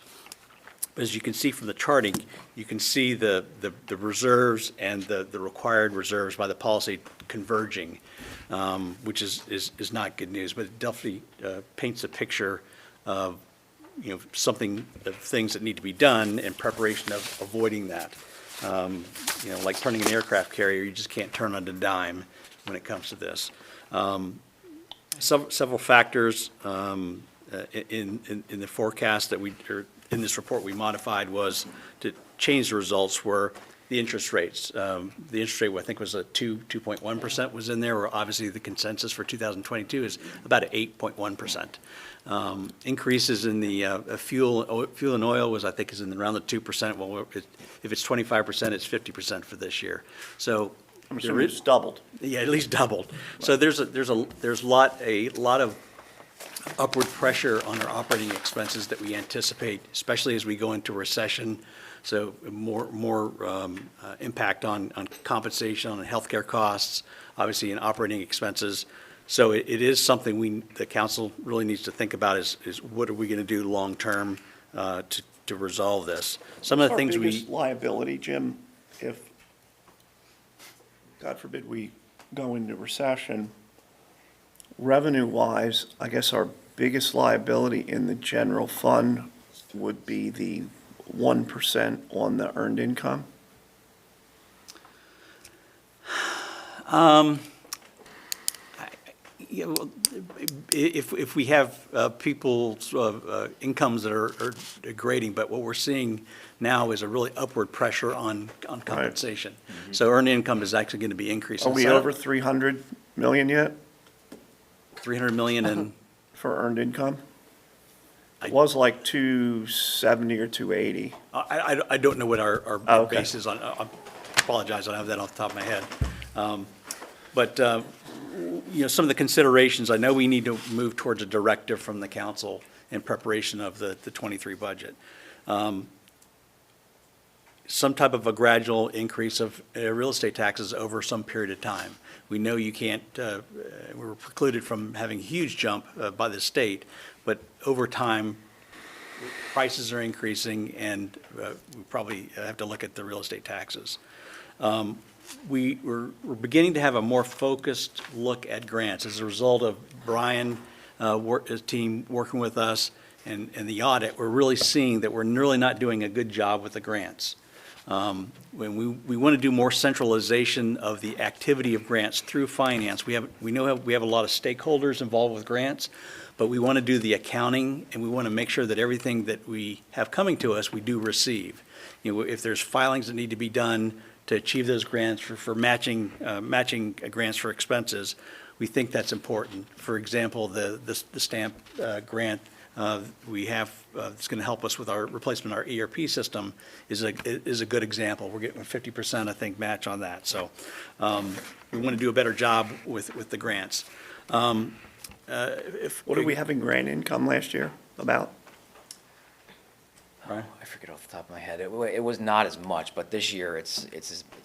As you can see from the charting, you can see the reserves and the required reserves by the policy converging, which is not good news, but it definitely paints a picture of things that need to be done in preparation of avoiding that. Like turning an aircraft carrier, you just can't turn on a dime when it comes to this. Several factors in the forecast that in this report we modified was to change the results were the interest rates. The interest rate, I think, was 2.1% was in there, where obviously the consensus for 2022 is about 8.1%. Increases in the fuel and oil was, I think, is in around the 2%. Well, if it's 25%, it's 50% for this year. So I'm assuming it's doubled. Yeah, at least doubled. So there's a lot of upward pressure on our operating expenses that we anticipate, especially as we go into recession. So more impact on compensation, on healthcare costs, obviously in operating expenses. So it is something the council really needs to think about is what are we going to do long-term to resolve this? Some of the things Our biggest liability, Jim, if, God forbid, we go into recession, revenue-wise, I guess our biggest liability in the general fund would be the 1% on the earned income. If we have people's incomes that are degrading, but what we're seeing now is a really upward pressure on compensation. Mm-hmm. So earned income is actually going to be increasing. Are we over 300 million yet? 300 million in? For earned income? It was like 270 or 280. I don't know what our okay. base is on. I apologize, I don't have that off the top of my head. But some of the considerations, I know we need to move towards a directive from the council in preparation of the 23 budget. Some type of a gradual increase of real estate taxes over some period of time. We know you can't, we're precluded from having a huge jump by the state, but over time, prices are increasing, and we probably have to look at the real estate taxes. We're beginning to have a more focused look at grants as a result of Brian, his team working with us and the audit. We're really seeing that we're really not doing a good job with the grants. When we want to do more centralization of the activity of grants through finance. We have a lot of stakeholders involved with grants, but we want to do the accounting, and we want to make sure that everything that we have coming to us, we do receive. You know, if there's filings that need to be done to achieve those grants for matching grants for expenses, we think that's important. For example, the stamp grant we have, it's going to help us with our replacement of our ERP system is a good example. We're getting 50%, I think, match on that. So we want to do a better job with the grants. What did we have in grant income last year about? Right. I forget off the top of my head. It was not as much, but this year it's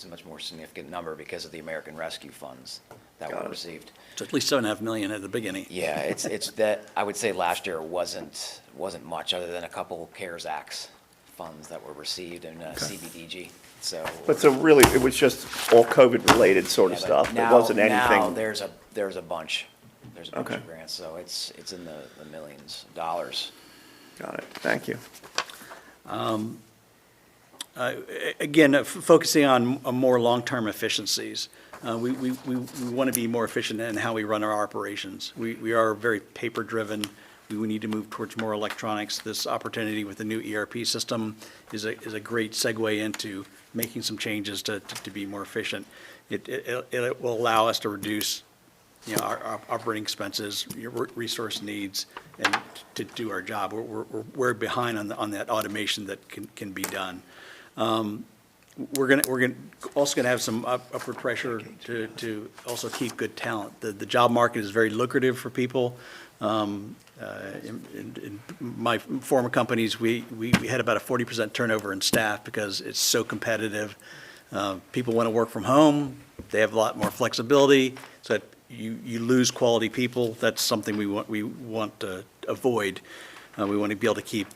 a much more significant number because of the American Rescue Funds that Got were it. received. So at least $7.5 million at the beginning. Yeah, it's that, I would say last year wasn't much, other than a couple CARES Acts funds that were received in CBDG, so. But so really, it was just all COVID-related sort of Yeah, but stuff. It now- wasn't Now, anything. there's a bunch. There's a bunch Okay. of grants, so it's in the millions of dollars. Got it. Thank you. Again, focusing on more long-term efficiencies. We want to be more efficient in how we run our operations. We are very paper-driven. We need to move towards more electronics. This opportunity with the new ERP system is a great segue into making some changes to be more efficient. It will allow us to reduce, you know, our operating expenses, resource needs, and to do our job. We're behind on that automation that can be done. We're also gonna have some upward pressure to also keep good talent. The job market is very lucrative for people. In my former companies, we had about a 40% turnover in staff because it's so competitive. People want to work from home. They have a lot more flexibility, so that you lose quality people. That's something we want to avoid. We want to be able to keep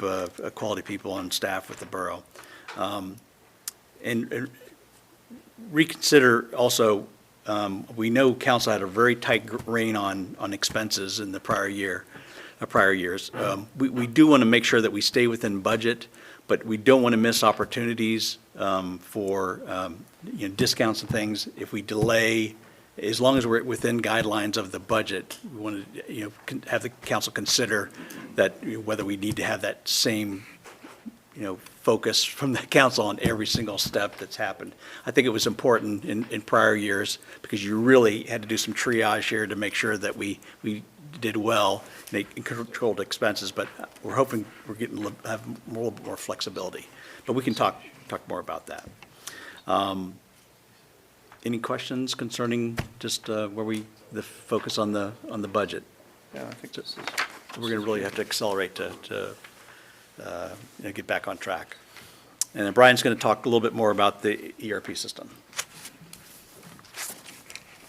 quality people on staff with the borough. And reconsider also, we know council had a very tight rein on expenses in the prior years. We do want to make sure that we stay within budget, but we don't want to miss opportunities for you know, discounts and things. If we delay, as long as we're within guidelines of the budget, we want to, you know, have the council consider that, you know, whether we need to have that same, you know, focus from the council on every single step that's happened. I think it was important in prior years because you really had to do some triage here to make sure that we did well and controlled expenses, but we're hoping we're getting have a little bit more flexibility. But we can talk more about that. Any questions concerning just the focus on the budget? Yeah, I think this is. We're going to really have to accelerate to you know, get back on track. And then Brian's going to talk a little bit more about the ERP system.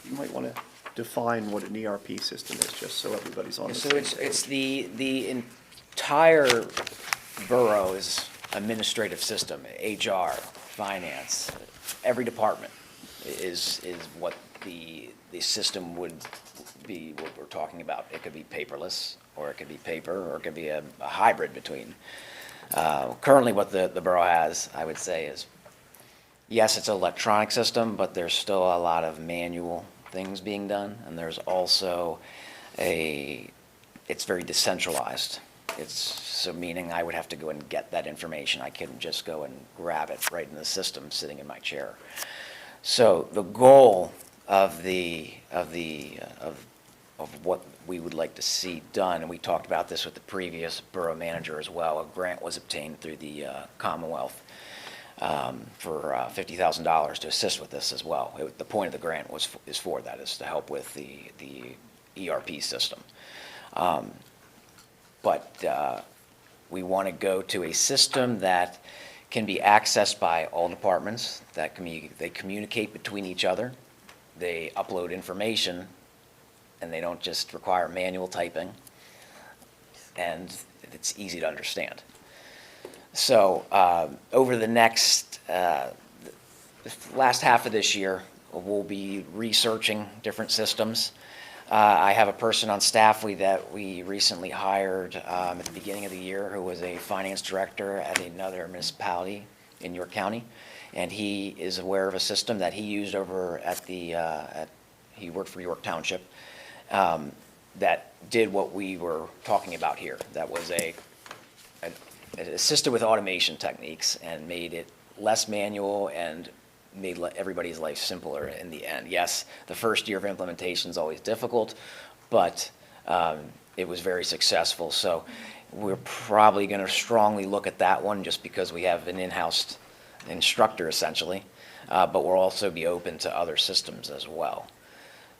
You might want to define what an ERP system is, just so everybody's on the So same it's page. the entire borough's administrative system, HR, finance, every department is what the system would be, what we're talking about. It could be paperless, or it could be paper, or it could be a hybrid between. Currently, what the borough has, I would say, is, yes, it's an electronic system, but there's still a lot of manual things being done, and there's also it's very decentralized. So meaning I would have to go and get that information. I couldn't just go and grab it right in the system sitting in my chair. So the goal of what we would like to see done, and we talked about this with the previous borough manager as well. A grant was obtained through the Commonwealth for $50,000 to assist with this as well. The point of the grant is for that, is to help with the ERP system. But we want to go to a system that can be accessed by all departments, that they communicate between each other, they upload information, and they don't just require manual typing, and it's easy to understand. So over the next, last half of this year, we'll be researching different systems. I have a person on staff that we recently hired at the beginning of the year who was a finance director at another municipality in York County. and he is aware of a system that he used over at he worked for York Township, that did what we were talking about here. That was it assisted with automation techniques and made it less manual and made everybody's life simpler in the end. Yes, the first year of implementation is always difficult, but it was very successful. So we're probably going to strongly look at that one just because we have an in-house instructor essentially, but we'll also be open to other systems as well.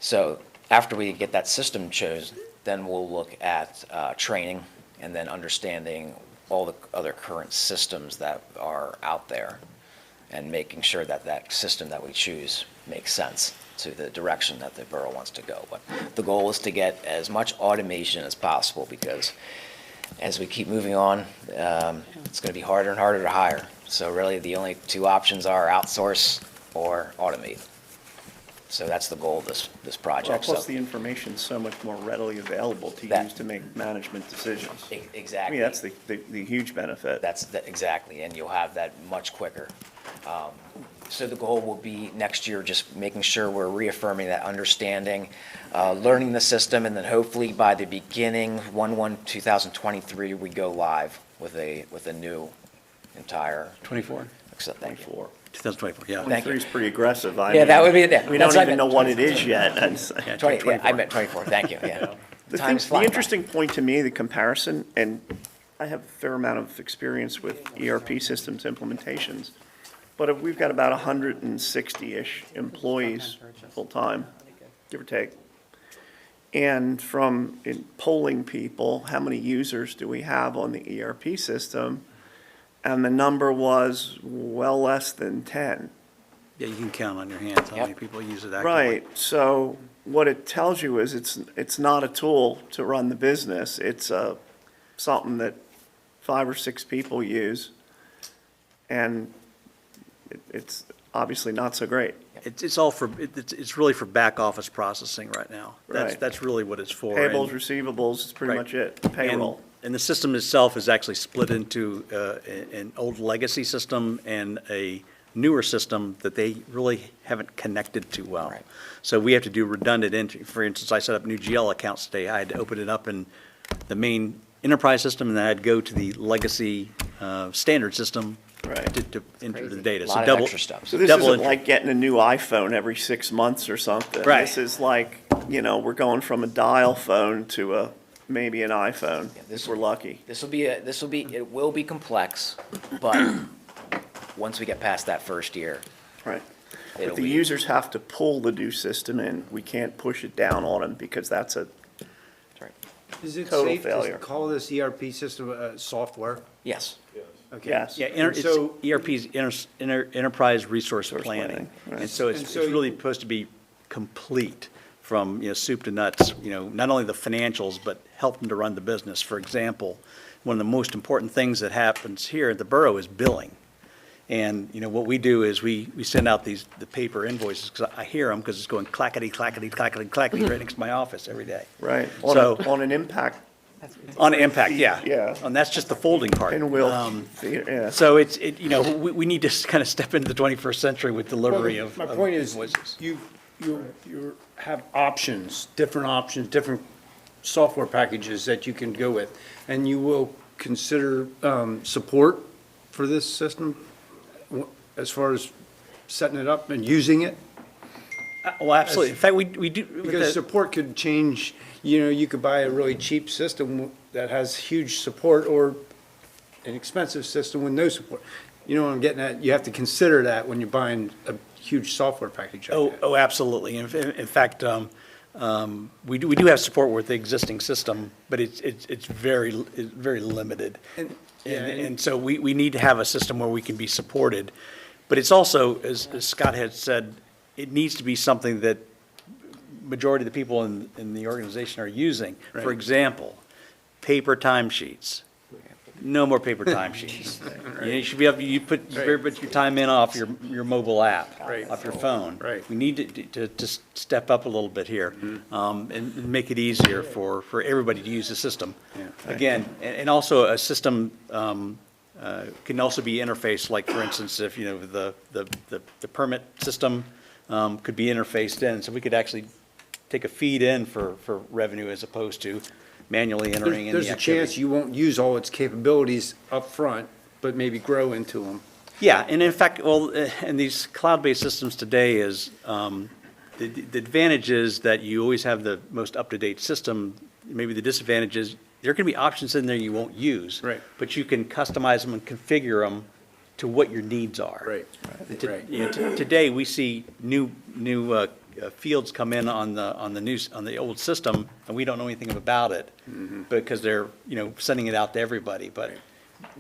So after we get that system chosen, then we'll look at training and then understanding all the other current systems that are out there and making sure that that system that we choose makes sense to the direction that the borough wants to go. But the goal is to get as much automation as possible because as we keep moving on, it's going to be harder and harder to hire. So really the only two options are outsource or automate. So that's the goal of this project. Well, plus So- the information's so much more readily available to That- use to make management decisions. I Exactly. mean, that's the huge benefit. Exactly, and you'll have that much quicker. So the goal will be next year, just making sure we're reaffirming that understanding, learning the system, and then hopefully by the beginning, 1/1/2023, we go live with a new entire. 24? Thank you. 2024, yeah. Thank you. 23 is pretty aggressive. I Yeah, mean, that would be, We that's don't what I even meant. know what it is yet. That's- Yeah, 20, yeah, I 24. meant 24, thank you, yeah. The Time's thing, the flying by. interesting point to me, the comparison, and I have a fair amount of experience with ERP systems implementations, but if we've got about 160-ish employees full-time, give or take. And from in polling people, how many users do we have on the ERP system? And the number was well less than 10. Yeah, you can count on your hands how many Yep. people use it actively. Right, so what it tells you is it's not a tool to run the business. It's something that 5 or 6 people use, and it's obviously not so great. It's all for, it's really for back office processing right now. Right. That's really what it's for. Payables, And- receivables is pretty Right. much it, payroll. And the system itself is actually split into an old legacy system and a newer system that they really haven't connected too well. Right. So we have to do redundant entry. For instance, I set up new GL accounts today. I had to open it up in the main enterprise system, and then I'd go to the legacy standard system Right. to enter the Crazy. data. A So lot of double- extra steps. So this double isn't entry. like getting a new iPhone every 6 months or something. Right. This is like, we're going from a dial phone to maybe an iPhone, if we're lucky. It will be complex, but once we get past that first year, Right. But it'll the be. users have to pull the new system in. We can't push it down on them because that's a Is it Total safe failure. to call this ERP system software? Yes. Okay. yes. Yeah, And it's so- ERP's Enterprise Resource Planning. planning, right. And so it's And so it's really supposed to be complete from, soup to nuts, not only the financials, but help them to run the business. For example, one of the most important things that happens here at the borough is billing. And, what we do is we send out the paper invoices, because I hear them, because it's going clackety, clackety, clackety, clackety right next to my office every day. Right. So- On an impact On impact, yeah. Yeah. And that's just the folding part. pinwheel, yeah. So we need to kind of step into the 21st century with delivery of My point is, invoices. you have options, different software packages that you can go with, and you will consider support for this system as far as setting it up and using it? Well, absolutely. In fact, we do. Because support could change, you could buy a really cheap system that has huge support or an expensive system with no support. You know what I'm getting at? You have to consider that when you're buying a huge software package like that. Oh, absolutely. In fact, we do have support with the existing system, but it's very limited. And so we need to have a system where we can be supported. But it's also, as Scott had said, it needs to be something that majority of the people in the organization are using. For Right. example, paper timesheets. No more paper timesheets. You should be able, you put your time in off your mobile app, Right. off your phone. Right. We need to step up a little bit here, and make it easier for everybody to use the system. Yeah. Again, and also a system, can also be interfaced, like, for instance, if, the permit system could be interfaced in, so we could actually take a feed in for revenue as opposed to manually entering in the There's a activity. chance you won't use all its capabilities up front, but maybe grow into them. Yeah, and in fact, well, and these cloud-based systems today is, the advantage is that you always have the most up-to-date system. Maybe the disadvantage is, there can be options in there you won't use. Right. But you can customize them and configure them to what your needs are. Right. Today, we see new fields come in on the old system, and we don't know anything about it, because they're, sending it out to everybody. But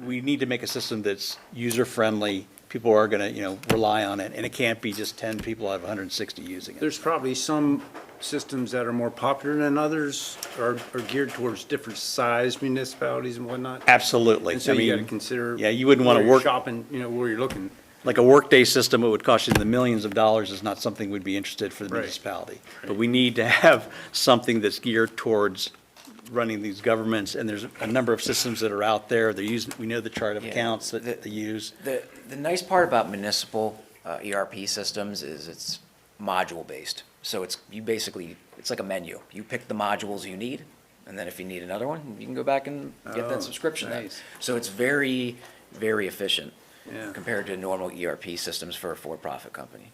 we need to make a system that's user-friendly. People are gonna, rely on it, and it can't be just 10 people out of 160 using it. There's probably some systems that are more popular than others, or are geared towards different size municipalities and whatnot. Absolutely. And so I you mean, gotta consider. yeah, you wouldn't wanna where you're work- Shopping, where you're looking. Like a Workday system, it would cost you in the millions of dollars, is not something we'd be interested for the Right. municipality. But we need to have something that's geared towards running these governments, and there's a number of systems that are out there. They're using, we know the chart of Yeah. accounts that they use. The nice part about municipal ERP systems is it's module-based. So it's like a menu. You pick the modules you need, and then if you need another one, you can go back and get Oh, that subscription then. nice. So it's very, very efficient Yeah. compared to normal ERP systems for a for-profit company.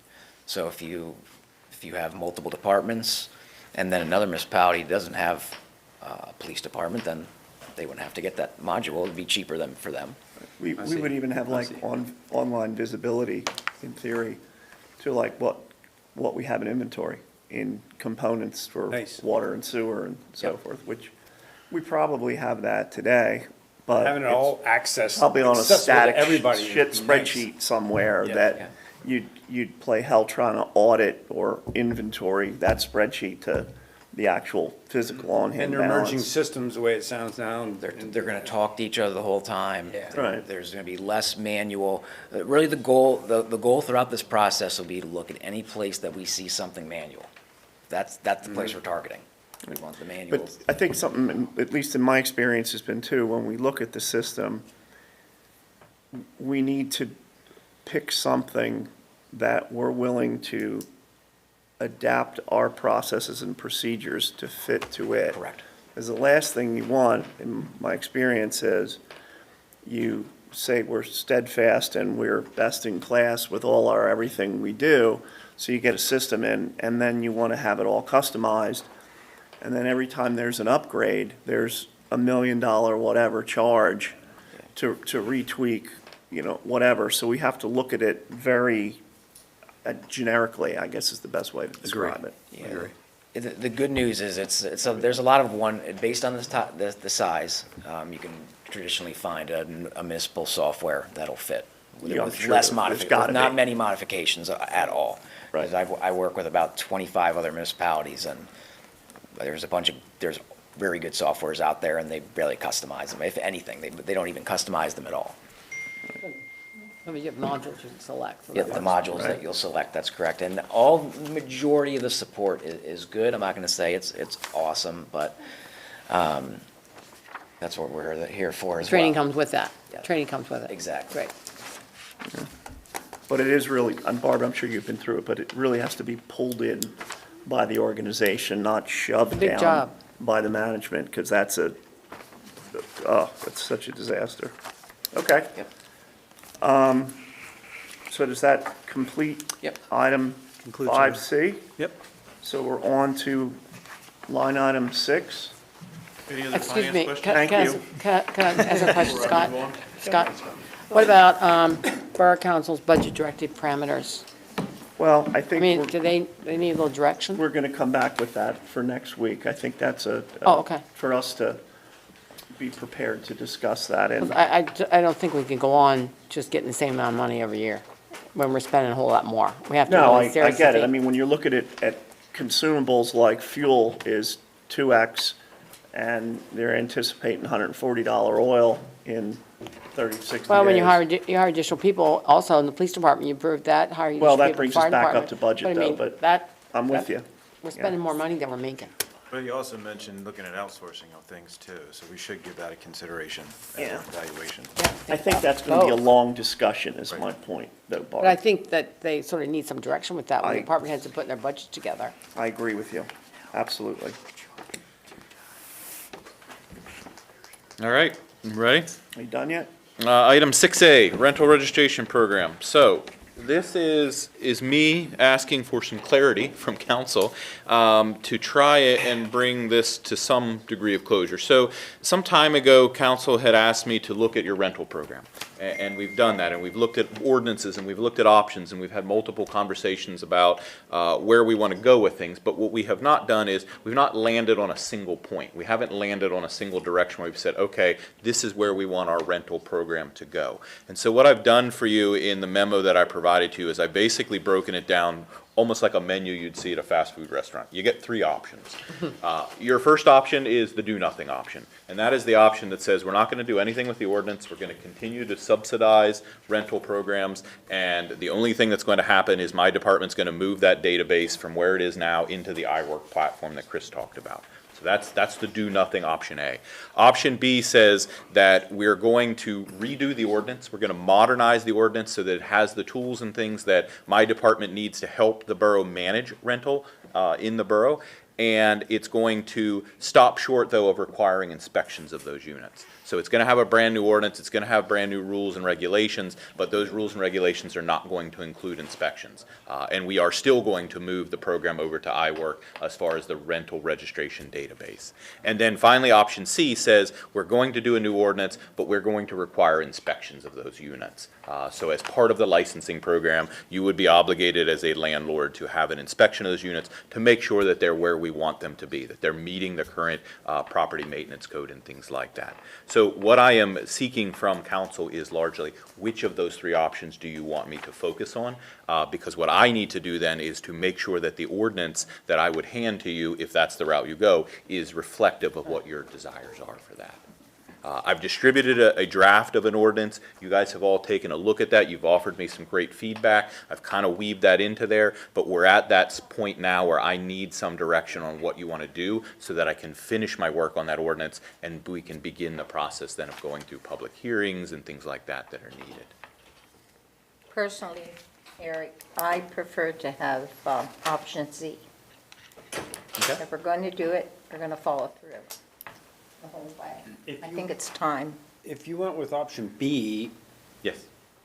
So if you have multiple departments, and then another municipality doesn't have a police department, then they wouldn't have to get that module. It'd be cheaper for them. We I see. would even have I like see. online visibility, in theory, to like what we have in inventory in components for Nice. water and sewer and so Yep. forth, which we probably have that today, but Having it it's all access. probably on a accessible to static everybody shit is nice. spreadsheet somewhere Yeah. that Yeah. you'd play hell trying to audit or inventory that spreadsheet to the actual physical on-hand And they're merging balance. systems the way it sounds now. and- They're gonna talk to each other the whole time. Yeah. Right. There's gonna be less manual. Really, the goal throughout this process will be to look at any place that we see something manual. That's the place we're targeting. We want the manual. But I think something, at least in my experience, has been too, when we look at the system, we need to pick something that we're willing to adapt our processes and procedures to fit to it. Correct. Because the last thing you want, in my experience, is you say we're steadfast and we're best in class with all our everything we do, so you get a system in, and then you want to have it all customized, and then every time there's an upgrade, there's $1 million whatever charge to retweak, whatever. So we have to look at it very generically, I guess is the best way to describe it. Yeah. The good news is there's a lot of based on the size, you can traditionally find a municipal software that'll fit. Yeah, I'm With sure less there's modifications, gotta not be. many modifications at all. Right. 'Cause I work with about 25 other municipalities, and there's very good softwares out there, and they barely customize them. If anything, they don't even customize them at all. I mean, you have modules you can select. so Yeah, that the works. modules that you'll select, that's correct. And the majority of the support is good. I'm not gonna say it's awesome, but, that's what we're here for as well. Training comes with that. Yeah. Training comes with it. Exactly. Great. But it is really, and Barb, I'm sure you've been through it, but it really has to be pulled in by the organization, not shoved Big down job. by the management, because that's such a disaster. Okay. Yep. So does that complete? Yep. Item Concludes 5C? Yep. So we're on to line item 6. Any other Excuse finance me, questions? can Thank I you. can I ask a question, Scott? Scott, what about Borough Council's budget directive parameters? Well, I I think mean, do they need a little direction? we're going to come back with that for next week. I think that's Oh, okay. for us to be prepared to discuss that. 'Cause And I don't think we can go on just getting the same amount of money every year when we're spending a whole lot more. We have to no, really I seriously get it. I think- mean, when you look at it, at consumables like fuel is 2x, and they're anticipating $140 oil in 30, 60 days. Well, when you hire additional people, also in the police department, you approved that, hire Well, additional that people in brings the us fire back up department. to budget, I though, mean, but that, I'm with you. we're spending more money than we're making. But you also mentioned looking at outsourcing of things too, so we should give that a consideration as Yeah. an evaluation. I think that's going to be a Both. long discussion is Right. my point, though, But I Barb. think that they sort of need some direction with that when the I- department heads are putting their budgets together. I agree with you. Absolutely. All right, ready? Are you done yet? Item 6A, rental registration program. So this is me asking for some clarity from council to try and bring this to some degree of closure. So some time ago, council had asked me to look at your rental program. And we've done that, and we've looked at ordinances, and we've looked at options, and we've had multiple conversations about where we want to go with things. But what we have not done is, we've not landed on a single point. We haven't landed on a single direction where we've said, okay, this is where we want our rental program to go. And so what I've done for you in the memo that I provided to you is I've basically broken it down almost like a menu you'd see at a fast food restaurant. You get three options. Your first option is the do-nothing option, and that is the option that says we're not going to do anything with the ordinance, we're going to continue to subsidize rental programs, and the only thing that's going to happen is my department's going to move that database from where it is now into the iWork platform that Chris talked about. So that's the do-nothing option A. Option B says that we're going to redo the ordinance, we're going to modernize the ordinance so that it has the tools and things that my department needs to help the borough manage rental in the borough, and it's going to stop short, though, of requiring inspections of those units. So it's going to have a brand-new ordinance, it's going to have brand-new rules and regulations, but those rules and regulations are not going to include inspections. And we are still going to move the program over to iWork as far as the rental registration database. And then finally, option C says we're going to do a new ordinance, but we're going to require inspections of those units. So as part of the licensing program, you would be obligated as a landlord to have an inspection of those units to make sure that they're where we want them to be, that they're meeting the current property maintenance code and things like that. So what I am seeking from council is largely, which of those three options do you want me to focus on? Because what I need to do then is to make sure that the ordinance that I would hand to you, if that's the route you go, is reflective of what your desires are for that. I've distributed a draft of an ordinance. You guys have all taken a look at that. You've offered me some great feedback. I've kind of weaved that into there, but we're at that point now where I need some direction on what you want to do so that I can finish my work on that ordinance and we can begin the process then of going through public hearings and things like that that are needed. Personally, Eric, I prefer to have option C. Okay. If we're going to do it, we're going to follow through the whole way. If I you- think it's time. If you went with option B Yes.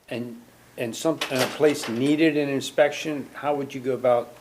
and a place needed an inspection, how would you go about?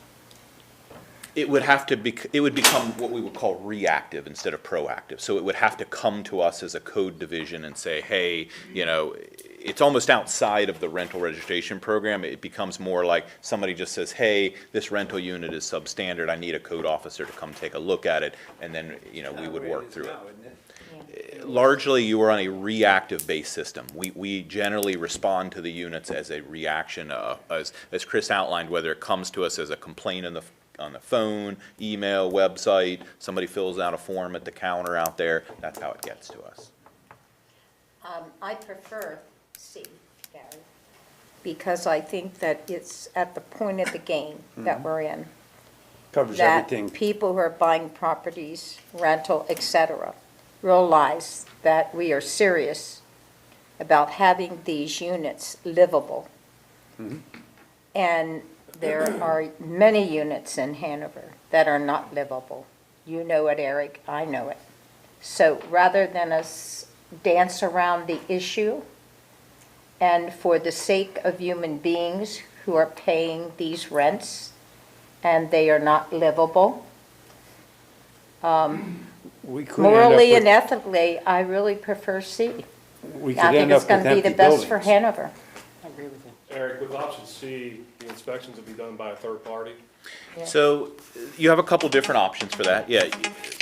It would have to it would become what we would call reactive instead of proactive. So it would have to come to us as a code division and say, hey, it's almost outside of the rental registration program. It becomes more like somebody just says, hey, this rental unit is substandard. I need a code officer to come take a look at it. And then, we would work through it. Largely, you are on a reactive-based system. We generally respond to the units as a reaction, as Chris outlined, whether it comes to us as a complaint on the phone, email, website, somebody fills out a form at the counter out there, that's how it gets to us. I prefer C, Gary, because I think that it's at the point of the game that we're in. Covers That everything. people who are buying properties, rental, et cetera, realize that we are serious about having these units livable. And there are many units in Hanover that are not livable. You know it, Eric, I know it. So rather than us dance around the issue, and for the sake of human beings who are paying these rents, and they are not livable, We could end up morally and with- ethically, I really prefer C. We could I think end it's up going with to be the empty best for buildings. Hanover. I agree with you. Eric, with option C, the inspections will be done by a third party. So you have a couple different options for that. Yeah,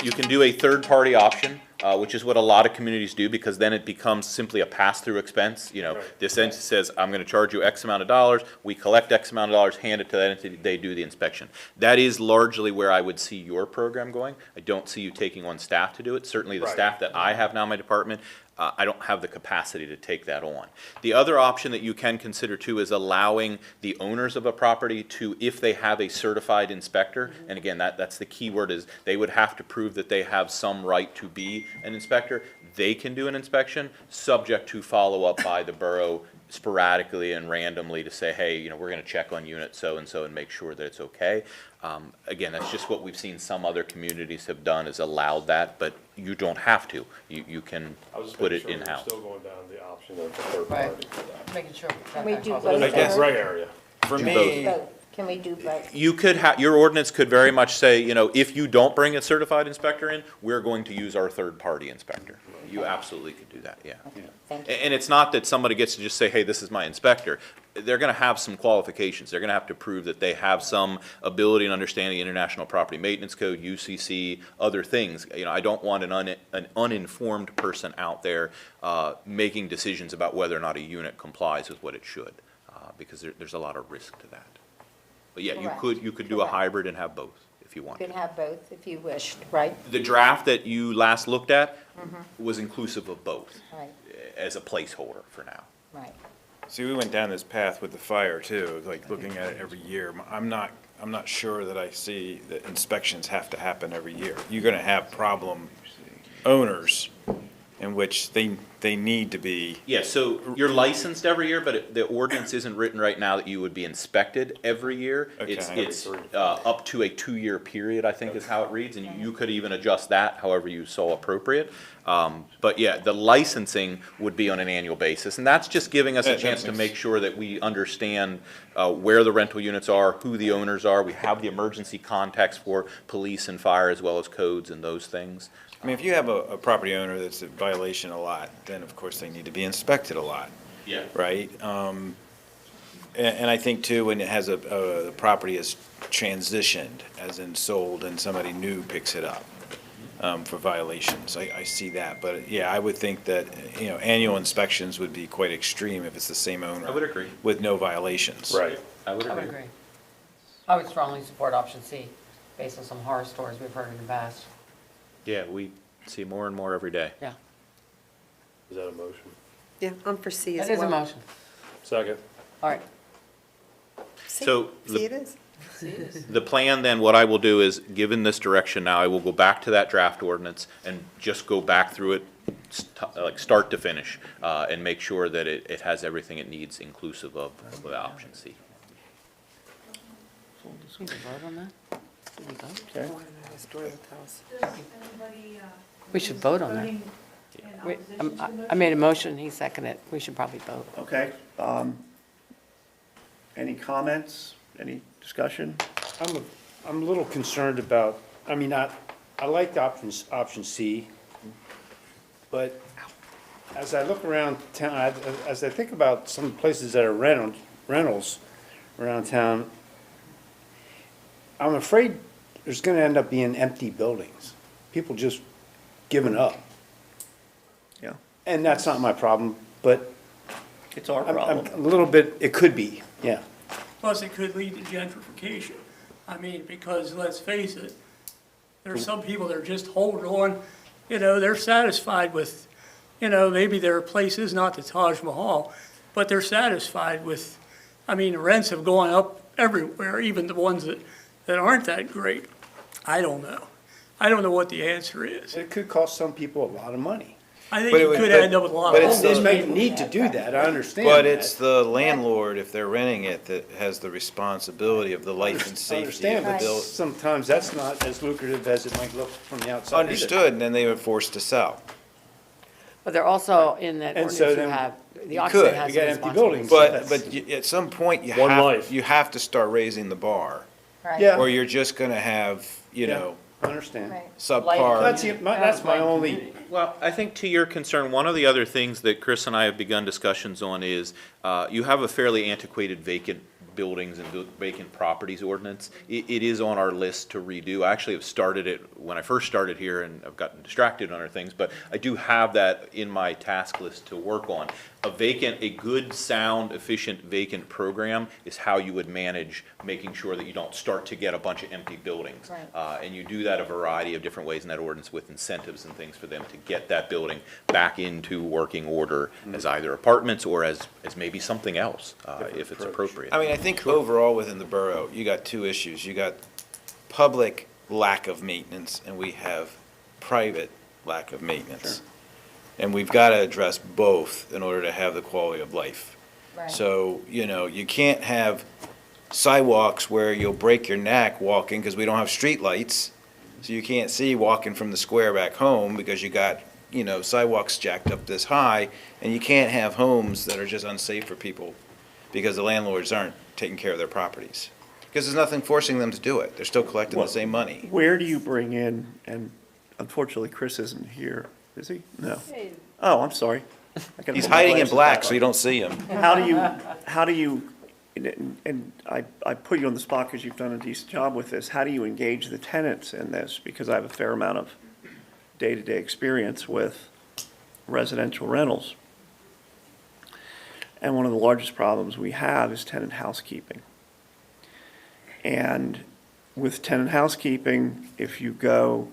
you can do a third-party option, which is what a lot of communities do, because then it becomes simply a pass-through expense. This entity says, I'm going to charge you X amount of dollars, we collect X amount of dollars, hand it to that entity, they do the inspection. That is largely where I would see your program going. I don't see you taking on staff to do it. Certainly the Right. staff that I have now in my department, I don't have the capacity to take that on. The other option that you can consider too is allowing the owners of a property to, if they have a certified inspector, and again, that's the key word, is they would have to prove that they have some right to be an inspector. They can do an inspection, subject to follow-up by the borough sporadically and randomly to say, hey, you know, we're gonna check on unit so-and-so and make sure that it's okay. Again, that's just what we've seen some other communities have done, is allowed that, but you don't have to. You can I was just put making it sure we're in-house. still going down the option of the third Right. party for that. Making sure. Can we do There's both? a gray area. For Do me, Both. Can we do both? You could have, your ordinance could very much say, you know, if you don't bring a certified inspector in, we're going to use our third-party inspector. You absolutely could do that, yeah. Thank you. And it's not that somebody gets to just say, hey, this is my inspector. They're gonna have some qualifications. They're gonna have to prove that they have some ability and understanding of International Property Maintenance Code, UCC, other things. You know, I don't want an uninformed person out there, making decisions about whether or not a unit complies with what it should, because there's a lot of risk to that. But yeah, Correct. you could do a hybrid and have both, if you You want. can have both if you wished, right? The draft that you last looked at was inclusive of both, Right, as a placeholder for now. right. see, we went down this path with the fire too, like looking at it every year. I'm not sure that I see that inspections have to happen every year. You're gonna have problem owners in which they need to be. Yeah, so you're licensed every year, but the ordinance isn't written right now that you would be inspected every year. It's, Okay. it's up to a 2-year period, I think is how it reads, and you could even adjust that however you saw appropriate. But yeah, the licensing would be on an annual basis, and that's just giving us a That chance to makes- make sure that we understand where the rental units are, who the owners are. We have the emergency contacts for police and fire as well as codes and those things. I mean, if you have a property owner that's in violation a lot, then of course they need to be inspected a lot, Yeah. right? And I think too, when it has the property is transitioned, as in sold, and somebody new picks it up, for violations, I see that. But yeah, I would think that, you know, annual inspections would be quite extreme if it's the same owner. I would agree. With no violations. Right. I would I would agree. agree. I would strongly support option C, based on some horror stories we've heard in the past. Yeah, we see more and more every day. Yeah, Is that a motion? Yeah, I'm for C as that well. is a motion. Second. All right. So See, it is. the plan then, what I will do is, given this direction now, I will go back to that draft ordinance and just go back through it, like start to finish, and make sure that it has everything it needs inclusive of the option C. We can vote on that? Did we vote? Okay. Does anybody, We should vote on that. voting in Wait, opposition to the motion? I made a motion, he seconded it. We should probably vote. Okay, any comments, any discussion? I'm a little concerned about, I mean, I like the option C, but as I look around town, as I think about some places that are rentals around town, I'm afraid there's gonna end up being empty buildings, people just giving up. Yeah, And that's not my problem, but it's our I'm problem. a little bit, it could be, yeah. Plus, it could lead to gentrification. I mean, because let's face it, there's some people that are just holding on, you know, they're satisfied with, you know, maybe their place is not the Taj Mahal, but they're satisfied with, I mean, the rents have gone up everywhere, even the ones that aren't that great. I don't know. I don't know what the answer is. It could cost some people a lot of money. I think But it you would- could but- end up with a lot but of it's They those homeless may people. need to do that, I understand But that. it's the landlord, if they're renting it, that has the responsibility of the life and I safety of understand, the but building. sometimes that's not as lucrative as it might look from the outside either. Understood, and then they were forced to sell. But they're also in that And ordinance, so you then have, the you occupant could. has You the got empty responsibility. buildings. But at some point, One life. you have to start raising the bar, Right. Yeah. or you're just gonna have, you Yeah. know, I understand. Right. subpar. That's my only, Well, I think to your concern, one of the other things that Chris and I have begun discussions on is, you have a fairly antiquated vacant buildings and vacant properties ordinance. It is on our list to redo. I actually have started it when I first started here, and I've gotten distracted on other things, but I do have that in my task list to work on. a good, sound, efficient vacant program is how you would manage making sure that you don't start to get a bunch of empty buildings. Right. And you do that a variety of different ways in that ordinance with incentives and things for them to get that building back into working order as either apartments or as maybe something else, if it's appropriate. I mean, I think overall within the borough, you got two issues. You got public lack of maintenance, and we have private lack of maintenance. And we've got to address both in order to have the quality of life. Right. So, you know, you can't have sidewalks where you'll break your neck walking because we don't have street lights. So you can't see walking from the square back home because you got, you know, sidewalks jacked up this high. And you can't have homes that are just unsafe for people because the landlords aren't taking care of their properties. Because there's nothing forcing them to do it. They're still collecting the same money. Where do you bring in, and unfortunately Chris isn't here, is he? No. Oh, I'm sorry. I gotta He's put my hiding in glasses black back so on. you don't see him. How do you, and I put you on the spot because you've done a decent job with this, how do you engage the tenants in this? Because I have a fair amount of day-to-day experience with residential rentals. And one of the largest problems we have is tenant housekeeping. And with tenant housekeeping, if you go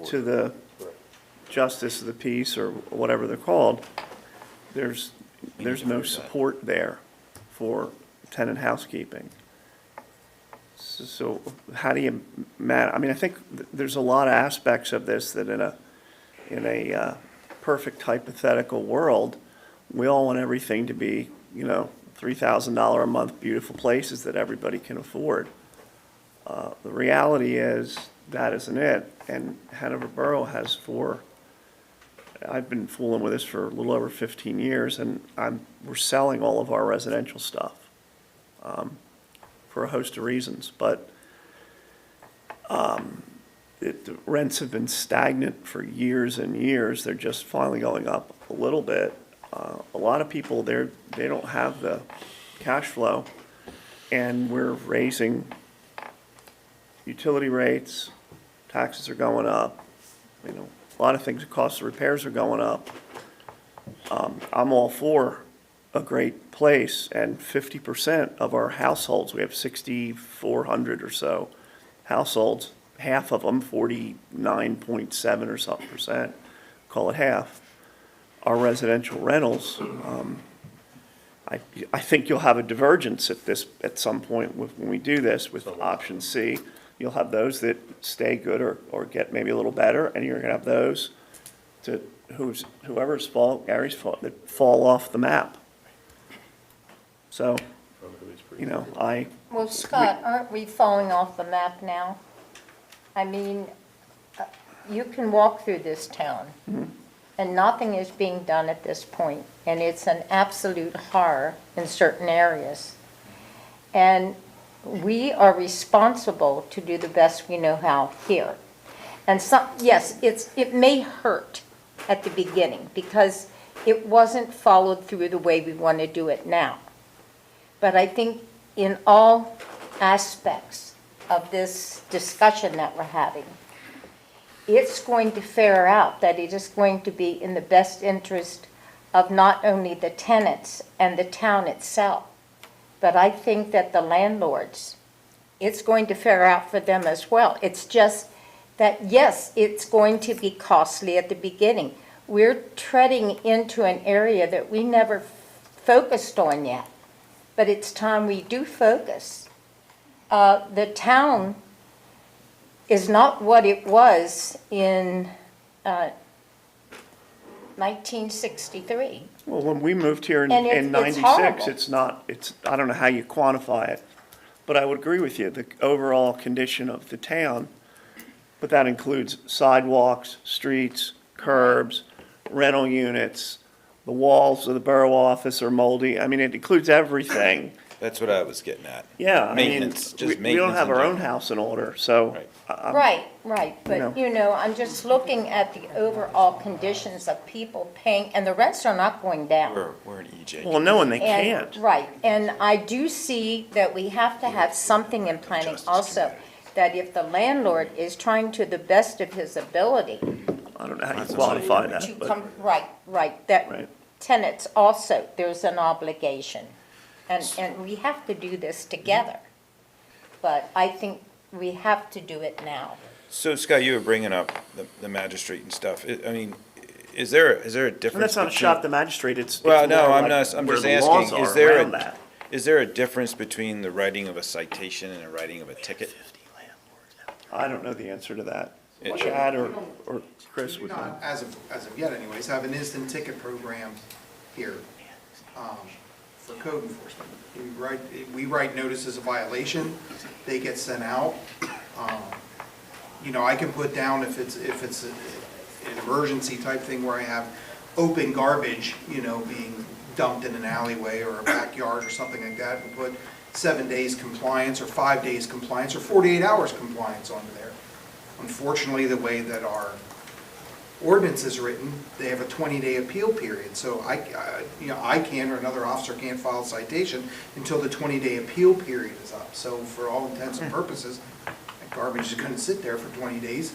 to the justice of the peace or whatever they're called, there's no support there for tenant housekeeping. So how do you I mean, I think there's a lot of aspects of this that in a perfect hypothetical world, we all want everything to be, you know, $3,000 a month beautiful places that everybody can afford. The reality is that isn't it, and Hanover Borough has I've been fooling with this for a little over 15 years, and we're selling all of our residential stuff for a host of reasons, but the rents have been stagnant for years and years. They're just finally going up a little bit. A lot of people, they don't have the cash flow, and we're raising utility rates, taxes are going up, you know, a lot of things, the cost of repairs are going up. I'm all for a great place, and 50% of our households, we have 6,400 or so households, half of them, 49.7 or something percent, call it half, are residential rentals. I think you'll have a divergence at some point when we do this with option C. You'll have those that stay good or get maybe a little better, and you're gonna have those whoever's fault, Gary's fault, that fall off the map. So, you know, Well, Scott, aren't we falling off the map now? I mean, you can walk through this town, and nothing is being done at this point, and it's an absolute horror in certain areas. And we are responsible to do the best we know how here. And yes, it may hurt at the beginning because it wasn't followed through the way we want to do it now. But I think in all aspects of this discussion that we're having, it's going to fare out that it is going to be in the best interest of not only the tenants and the town itself, but I think that the landlords, it's going to fare out for them as well. It's just that, yes, it's going to be costly at the beginning. We're treading into an area that we never focused on yet, but it's time we do focus. The town is not what it was in 1963. well, when we moved here in And it's 96, horrible. I don't know how you quantify it, but I would agree with you, the overall condition of the town, but that includes sidewalks, streets, curbs, rental units, the walls of the borough office are moldy. I mean, it includes everything. That's what I was getting at. Yeah, I mean, Maintenance, just we don't maintenance have in our own general. house in order, so. Right. Right, know. but you know, I'm just looking at the overall conditions of people paying, and the rents are not going down. We're an EJ. Well, no, and they And- can't. Right, and I do see that we have to have something in planning also, that if the landlord is trying to the best of his ability I don't know how you quantify to that, but, come, right, that, right. tenants also, there's an obligation. And we have to do this together. But I think we have to do it now. So Scott, you were bringing up the magistrate and stuff. I mean, is there a difference? And that's not a between- shot at the magistrate, it's. Well, it's no, more I'm like not, I'm where just the laws asking, are is there a difference between the writing of a citation and the writing of a ticket? I don't know the answer to that. It- Chad or Chris would know. Not as of yet anyways, have an instant ticket program here for code enforcement. We write notices of violation, they get sent out. You know, I can put down if it's an emergency type thing where I have open garbage, you know, being dumped in an alleyway or a backyard or something like that, and put 7 days compliance or 5 days compliance or 48 hours compliance onto there. Unfortunately, the way that our ordinance is written, they have a 20-day appeal period. So I can or another officer can't file a citation until the 20-day appeal period is up. So for all intents and purposes, that garbage is going to sit there for 20 days,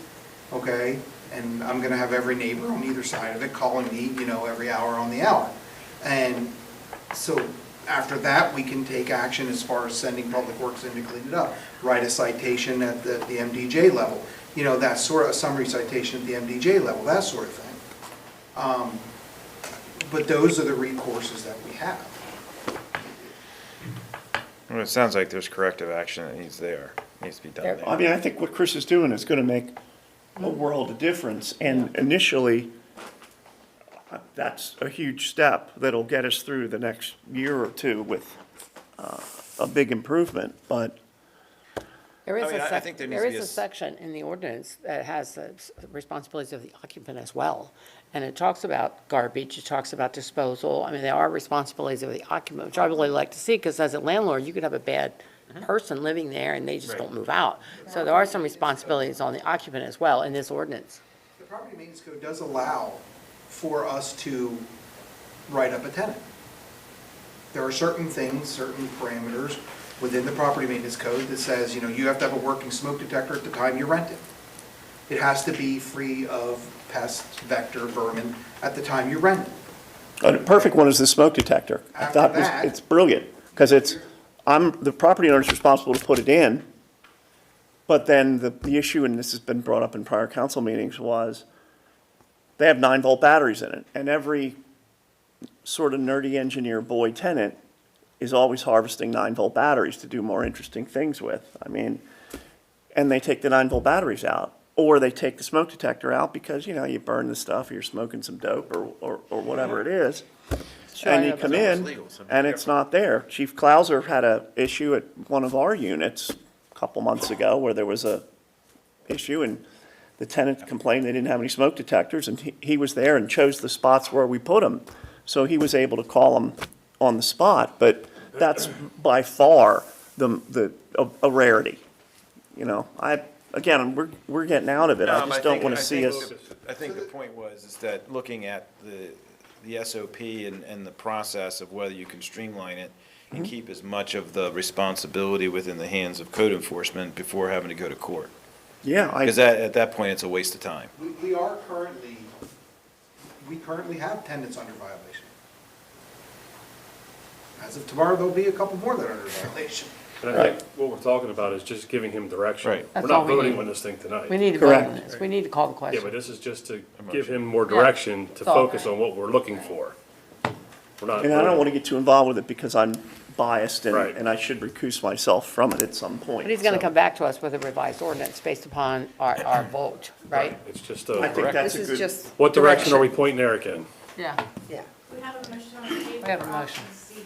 okay? And I'm going to have every neighbor on either side of it calling me, you know, every hour on the hour. And so after that, we can take action as far as sending Public Works in to clean it up. Write a citation at the MDJ level. You know, that sort of a summary citation at the MDJ level, that sort of thing. But those are the recourses that we have. Well, it sounds like there's corrective action that needs to be done there. I mean, I think what Chris is doing is gonna make a world of difference, and initially, that's a huge step that'll get us through the next year or two with a big improvement, but There is I mean, a I think there needs to be a s- section in the ordinance that has the responsibilities of the occupant as well. And it talks about garbage, it talks about disposal. I mean, there are responsibilities of the occupant, which I really like to see, because as a landlord, you could have a bad person living there and they just don't move out. So there are some responsibilities on the occupant as well in this ordinance. The property maintenance code does allow for us to write up a tenant. There are certain things, certain parameters within the property maintenance code that says, you know, you have to have a working smoke detector at the time you rent it. It has to be free of pest, vector, vermin at the time you rent it. a perfect one is the smoke detector. I After thought that- it's brilliant, because the property owner's responsible to put it in, but then the issue, and this has been brought up in prior council meetings, was they have 9-volt batteries in it, and every sort of nerdy engineer boy tenant is always harvesting 9-volt batteries to do more interesting things with. I mean, and they take the 9-volt batteries out, or they take the smoke detector out because, you know, you burn the stuff, or you're smoking some dope, or whatever it is. And you come in, and it's not there. Chief Clauser had a issue at one of our units a couple months ago where there was a issue, and the tenant complained they didn't have any smoke detectors, and he was there and chose the spots where we put them. So he was able to call them on the spot, but that's by far a rarity. You know, again, we're getting out of it. I just don't want to see us. I think the point was, is that looking at the SOP and the process of whether you can streamline it and keep as much of the responsibility within the hands of code enforcement before having to go to court. Yeah, Because at that point, it's a waste of time. We currently have tenants under violation. As of tomorrow, there'll be a couple more that are under violation. And I think what we're talking about is just giving him direction. Right. We're That's not all we voting need. on this thing tonight. We need to vote on Correct. this. We need to call the Yeah, question. but this is just to give him more direction to That's all. focus on what we're looking for. We're not. And I don't voting. want to get too involved with it because I'm biased Right. and I should recuse myself from it at some point. But he's gonna So come back to us with a revised ordinance based upon our vote, right? It's just I think that's This a is good, just. what direction are we pointing Eric in? Yeah. Yeah. We have a motion on the table. We have a for motion. option C.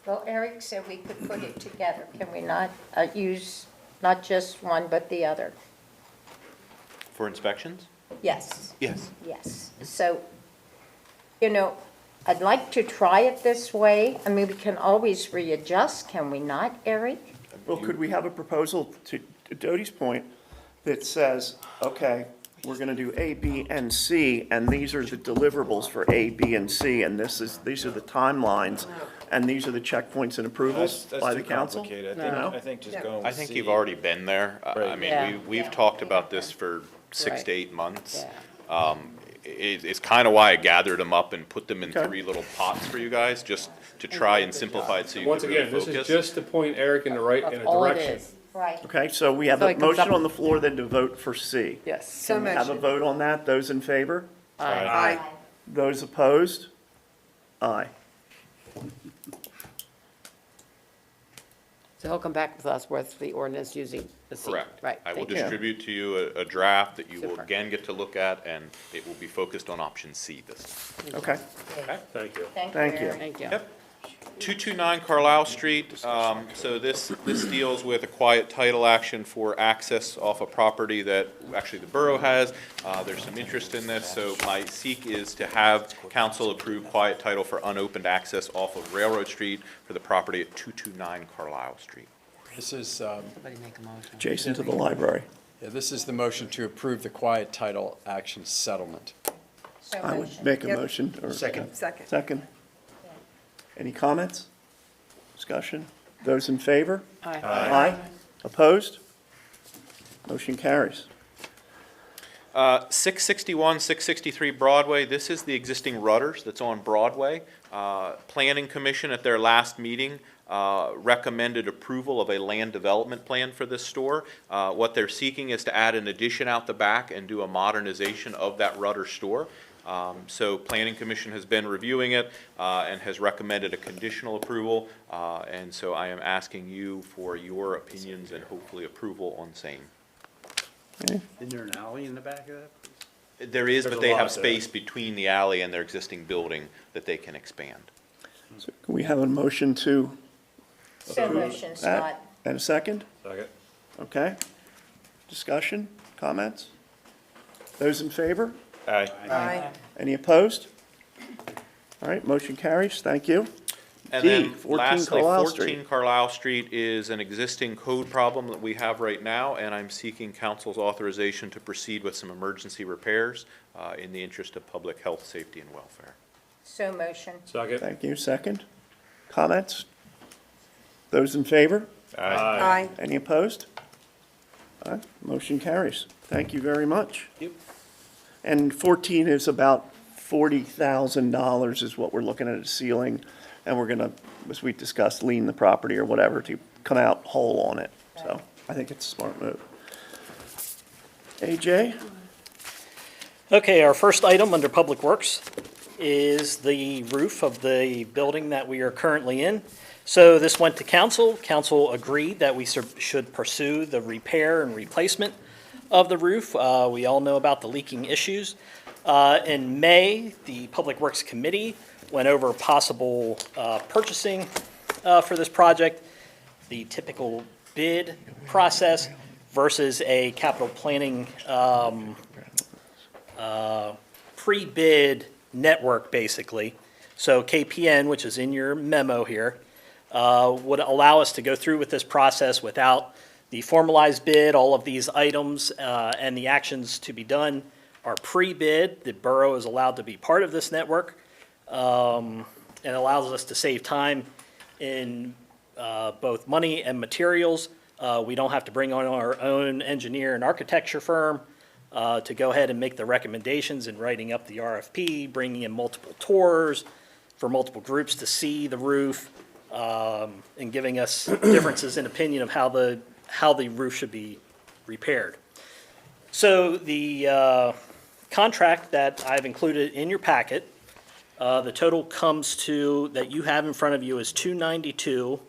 Well, Eric said we could put it together. Can we not use not just one, but the other? For inspections? Yes. Yes. Yes. So, you know, I'd like to try it this way. I mean, we can always readjust, can we not, Eric? well, could we have a proposal to Doty's point that says, okay, we're going to do A, B, and C, and these are the deliverables for A, B, and C, and these are the timelines, and these are the checkpoints and approvals That's by too the council? complicated. No. I think just Yeah. going I with think C. you've already been there. I Right. mean, Yeah. we've talked about this for 6 to 8 months. it's kind of why I gathered them up and put them in Okay. 3 little pots for you guys, just to try and simplify it so you Once can really again, this is focus. just to point Eric in the right, in a That's all it direction. is. Right. Okay, so we have So a it comes motion up- on the floor then to vote for C. Yes. So Can we have a motion. vote on that? Those in favor? Aye. Those opposed? Aye. So he'll come back with us with the ordinance using the C. Correct. Right. I will thank you. distribute to you a draft that you will Super. again get to look at, and it will be focused on option C this time. Okay, Thank you. Thank you. Eric. Thank you. Yep. 229 Carlisle Street, so this deals with a quiet title action for access off a property that actually the borough has. There's some interest in this, so my seek is to have council approve quiet title for unopened access off of Railroad Street for the property at 229 Carlisle Street. This is, Somebody make a motion. Adjacent to the library. yeah, this is the motion to approve the quiet title action settlement. So I would motion. make a Yep. motion. or- Second. Second. Any comments? Discussion? Those in favor? Aye. Aye. Opposed? Motion carries. 661, 663 Broadway, this is the existing Rudders that's on Broadway. Planning Commission at their last meeting recommended approval of a land development plan for this store. What they're seeking is to add an addition out the back and do a modernization of that Rudder store. So Planning Commission has been reviewing it and has recommended a conditional approval. And so I am asking you for your opinions and hopefully approval on same. Isn't there an alley in the back of that? There is, There's but a they lot have there. space between the alley and their existing building that they can expand. So can we have a motion to So motion, Scott. that? And a second? Second. Okay. Discussion? Comments? Those in favor? Aye. Aye. Any opposed? All right, motion carries. Thank you. And D, then 14 lastly, Carlisle 14 Street. Carlisle Street is an existing code problem that we have right now, and I'm seeking council's authorization to proceed with some emergency repairs in the interest of public health, safety, and welfare. So motion. Second. Thank you. Second. Comments? Those in favor? Aye. Any opposed? All right, motion carries. Thank you very much. Yep. And 14 is about $40,000 is what we're looking at a ceiling, and we're gonna, as we discussed, lien the property or whatever to come out whole on it. So I think it's a smart move. AJ? Okay, our first item under Public Works is the roof of the building that we are currently in. So this went to council. Council agreed that we should pursue the repair and replacement of the roof. We all know about the leaking issues. In May, the Public Works Committee went over possible purchasing for this project, the typical bid process versus a capital planning pre-bid network, basically. So KPN, which is in your memo here, would allow us to go through with this process without the formalized bid. All of these items and the actions to be done are pre-bid. The borough is allowed to be part of this network. And allows us to save time in both money and materials. We don't have to bring on our own engineer and architecture firm to go ahead and make the recommendations in writing up the RFP, bringing in multiple tours for multiple groups to see the roof, and giving us differences in opinion of how the roof should be repaired. So the contract that I've included in your packet, the total comes to, that you have in front of you, is $292,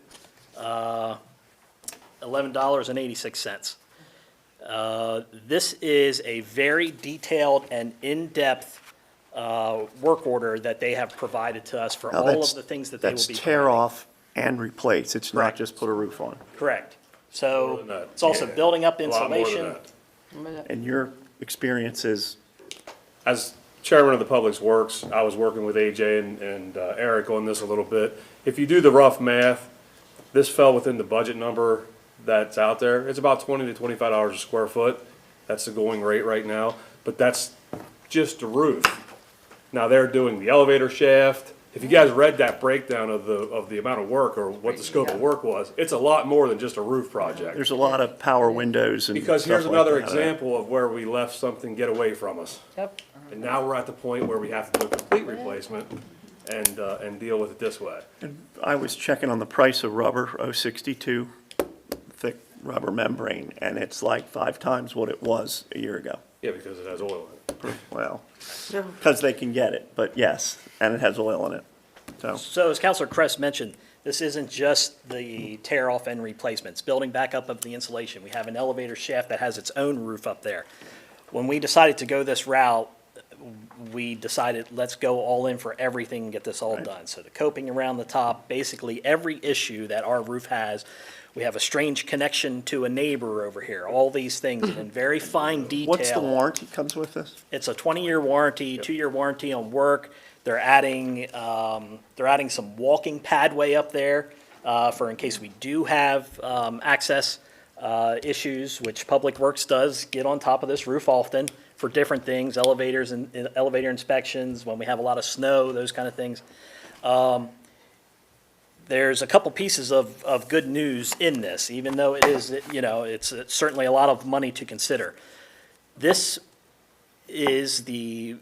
$11.86. This is a very detailed and in-depth work order that they have provided to us for Now, all that's- of the things that they will be. That's tear off and replace. It's not Correct. just put a roof on. Correct. More So than that. it's also Yeah. building up A lot more than insulation. that. And your experience is, As chairman of the Public Works, I was working with AJ and Eric on this a little bit. If you do the rough math, this fell within the budget number that's out there. It's about $20 to $25 a square foot. That's the going rate right now, but that's just the roof. Now they're doing the elevator shaft, if you guys read that breakdown of the amount of work or what the scope of work was, it's a lot more than just a roof project. There's a lot of power windows and Because stuff here's like another that. example of where we let something get away from us. Yep. And now we're at the point where we have to do a complete replacement and deal with it this way. I was checking on the price of rubber, 062 thick rubber membrane, and it's like 5 times what it was a year ago. Yeah, because it has oil in it. Well, because they can get it, but yes, and it has oil in it, so. So as Counselor Kress mentioned, this isn't just the tear off and replacements, building back up of the insulation. We have an elevator shaft that has its own roof up there. When we decided to go this route, we decided, let's go all in for everything and get this all done. So the coping around the top, basically every issue that our roof has. We have a strange connection to a neighbor over here, all these things in very fine detail. What's the warranty comes with this? It's a 20-year warranty, 2-year warranty on work. They're adding some walking padway up there for in case we do have access issues, which Public Works does get on top of this roof often for different things, elevators and elevator inspections, when we have a lot of snow, those kind of things. There's a couple pieces of good news in this, even though it is, it's certainly a lot of money to consider. This is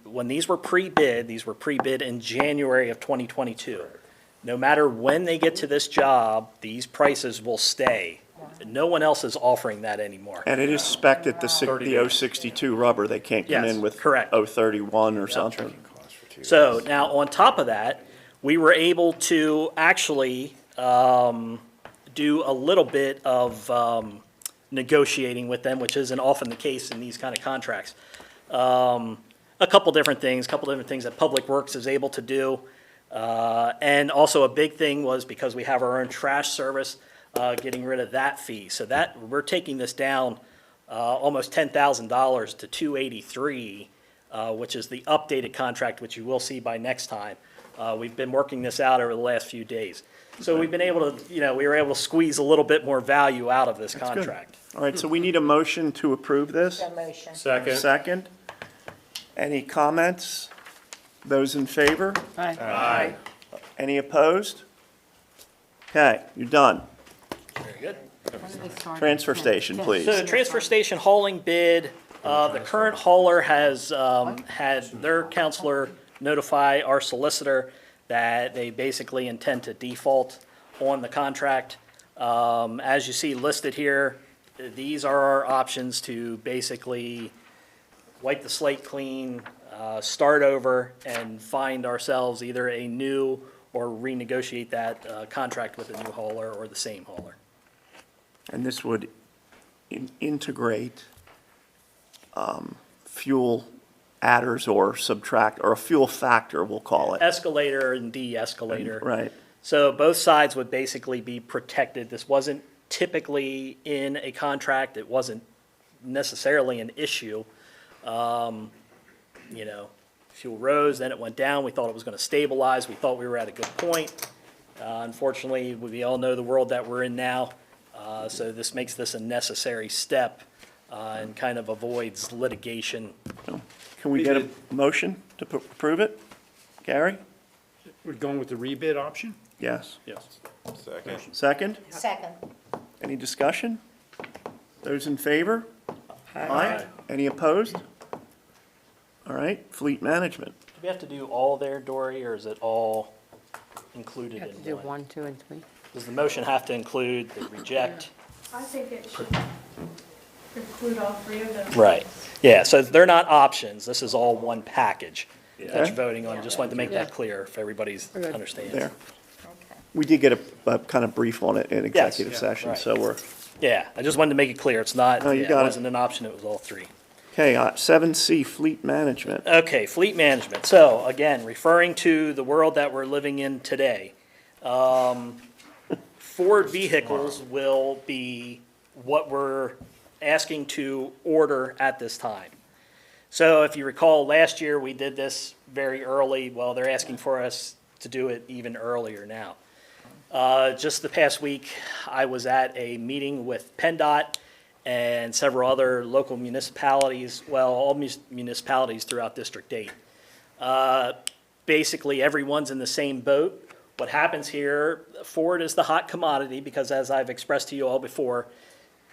when these were pre-bid in January of 2022. No matter when they get to this job, these prices will stay. No one else is offering that anymore. And it is spec'd at the 062 rubber, they can't come Yes, in with correct. 031 or something. So now, on top of that, we were able to actually do a little bit of negotiating with them, which isn't often the case in these kind of contracts. A couple different things that Public Works is able to do. And also a big thing was because we have our own trash service, getting rid of that fee. So that, we're taking this down almost $10,000 to $283, which is the updated contract, which you will see by next time. We've been working this out over the last few days. So we've been able to, we were able to squeeze a little bit more value out of this That's good. contract. All right, so we need a motion to approve this. So motion. Second. Second. Any comments? Those in favor? Aye. Any opposed? Okay, you're done. Very good. Transfer station, please. So transfer station hauling bid, the current hauler has had their counselor notify our solicitor that they basically intend to default on the contract. As you see listed here, these are our options to basically wipe the slate clean, start over, and find ourselves either a new or renegotiate that contract with a new hauler or the same hauler. And this would integrate fuel adders or subtract, or a fuel factor, we'll call it. Escalator and de-escalator. Right. So both sides would basically be protected. This wasn't typically in a contract. It wasn't necessarily an issue. Fuel rose, then it went down. We thought it was going to stabilize. We thought we were at a good point. Unfortunately, we all know the world that we're in now. So this makes this a necessary step and kind of avoids litigation. Can we get a motion to approve it? Gary? We're going with the rebid option? Yes. Yes. Second. Second? Second. Any discussion? Those in favor? Aye. Any opposed? All right, fleet management. Do we have to do all there, Dory, or is it all included You have to in do one? 1, 2, and 3. Does the motion have to include the reject? I think it should include all three of those. Right. Yeah, so they're not options. This is all one package that Okay. you're voting on. Just wanted to make that Yeah. clear if everybody's good. understands. There. We did get a kind of brief on it in executive Yeah, session, right. so we're, Yeah, I just wanted to make it clear. It's not, No, you it got it. wasn't an option, it was all three. okay, 7C, fleet management. Okay, fleet management. So again, referring to the world that we're living in today, Ford vehicles will be what we're asking to order at this time. So if you recall, last year we did this very early. Well, they're asking for us to do it even earlier now. Just the past week, I was at a meeting with PennDOT and several other local municipalities, well, all municipalities throughout District 8. basically everyone's in the same boat. What happens here, Ford is the hot commodity because as I've expressed to you all before,